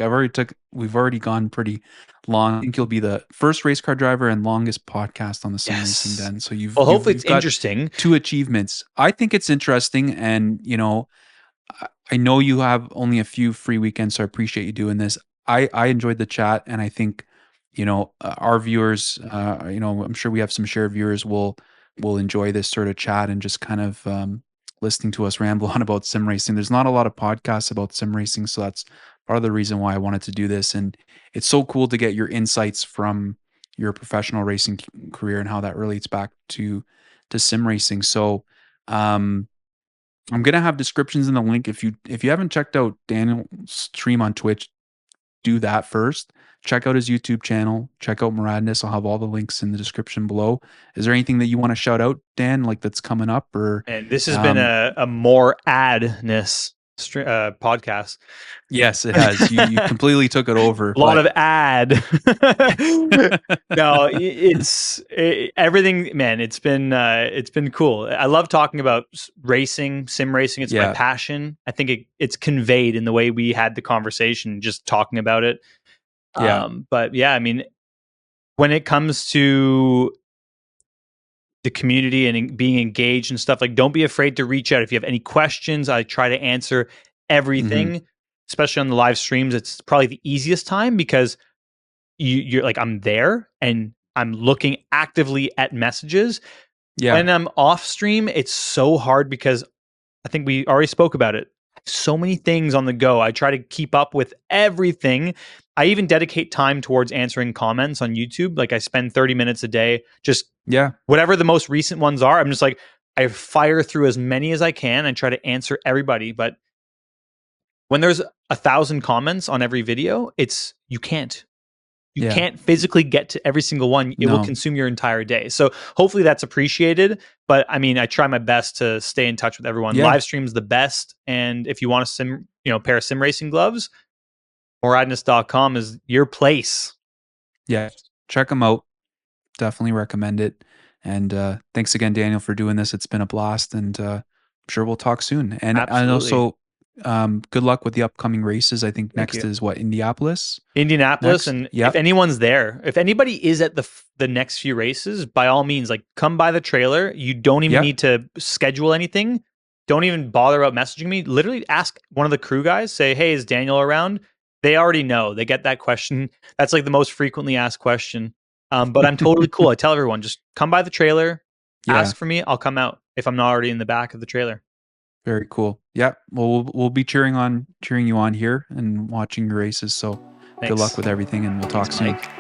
we've already gone pretty long. I think you'll be the first race car driver and longest podcast on the Sim Racing Yes. Den. So you've Well, you've hopefully it's you've got interesting. two achievements. I think it's interesting, and I know you have only a few free weekends, so I appreciate you doing this. I enjoyed the chat, and I think our viewers, I'm sure we have some shared viewers will enjoy this sort of chat and just kind of listening to us ramble on about sim racing. There's not a lot of podcasts about sim racing, so that's part of the reason why I wanted to do this. And it's so cool to get your insights from your professional racing career and how that relates back to sim racing. So. Um, I'm gonna have descriptions in the link. If you haven't checked out Daniel's stream on Twitch, do that first. Check out his YouTube channel. Check out Moradness. I'll have all the links in the description below. Is there anything that you want to shout out, Dan, like that's coming up or And this has been um a Moradness podcast. yes, it has. You completely took it over, A lot but of ad. No, everything, man. It's been cool. I love talking about racing, sim racing. It's my yeah, passion. I think it's conveyed in the way we had the conversation, just talking about it. yeah, But yeah, I mean, when it comes to the community and being engaged and stuff, like, don't be afraid to reach out if you have any questions. I try to answer hmm, everything, especially on the live streams. It's probably the easiest time because you're like, I'm there and I'm looking actively at messages. yeah, When I'm off stream, it's so hard because I think we already spoke about it. So many things on the go. I try to keep up with everything. I even dedicate time towards answering comments on YouTube. Like, I spend 30 minutes a day, just yeah, whatever the most recent ones are. I'm just like, I fire through as many as I can and try to answer everybody. But when there's 1,000 comments on every video, you can't. You yeah. can't physically get to every single one. It will No, consume your entire day. So hopefully that's appreciated. But I mean, I try my best to stay in touch with everyone. yeah, Live stream's the best. And if you want a pair of sim racing gloves, moradness.com is your place. yeah. Check them out. Definitely recommend it. And thanks again, Daniel, for doing this. It's been a blast, and I'm sure we'll talk soon. And Absolutely. also, good luck with the upcoming races. I think Thank next you. is what, Indianapolis Indianapolis, next. and if Yep, anyone's there, if anybody is at the next few races, by all means, like, come by the trailer. You don't even yep, need to schedule anything. Don't even bother about messaging me. Literally ask one of the crew guys, say, hey, is Daniel around? They already know. They get that question. That's like the most frequently asked question. But I'm totally cool. I tell everyone, just come by the trailer, yeah. ask for me. I'll come out if I'm not already in the back of the trailer. Very cool. Yep. Well, we'll be cheering you on here and watching your races. So good luck Thanks. with everything, and we'll talk Thanks, soon. Mike.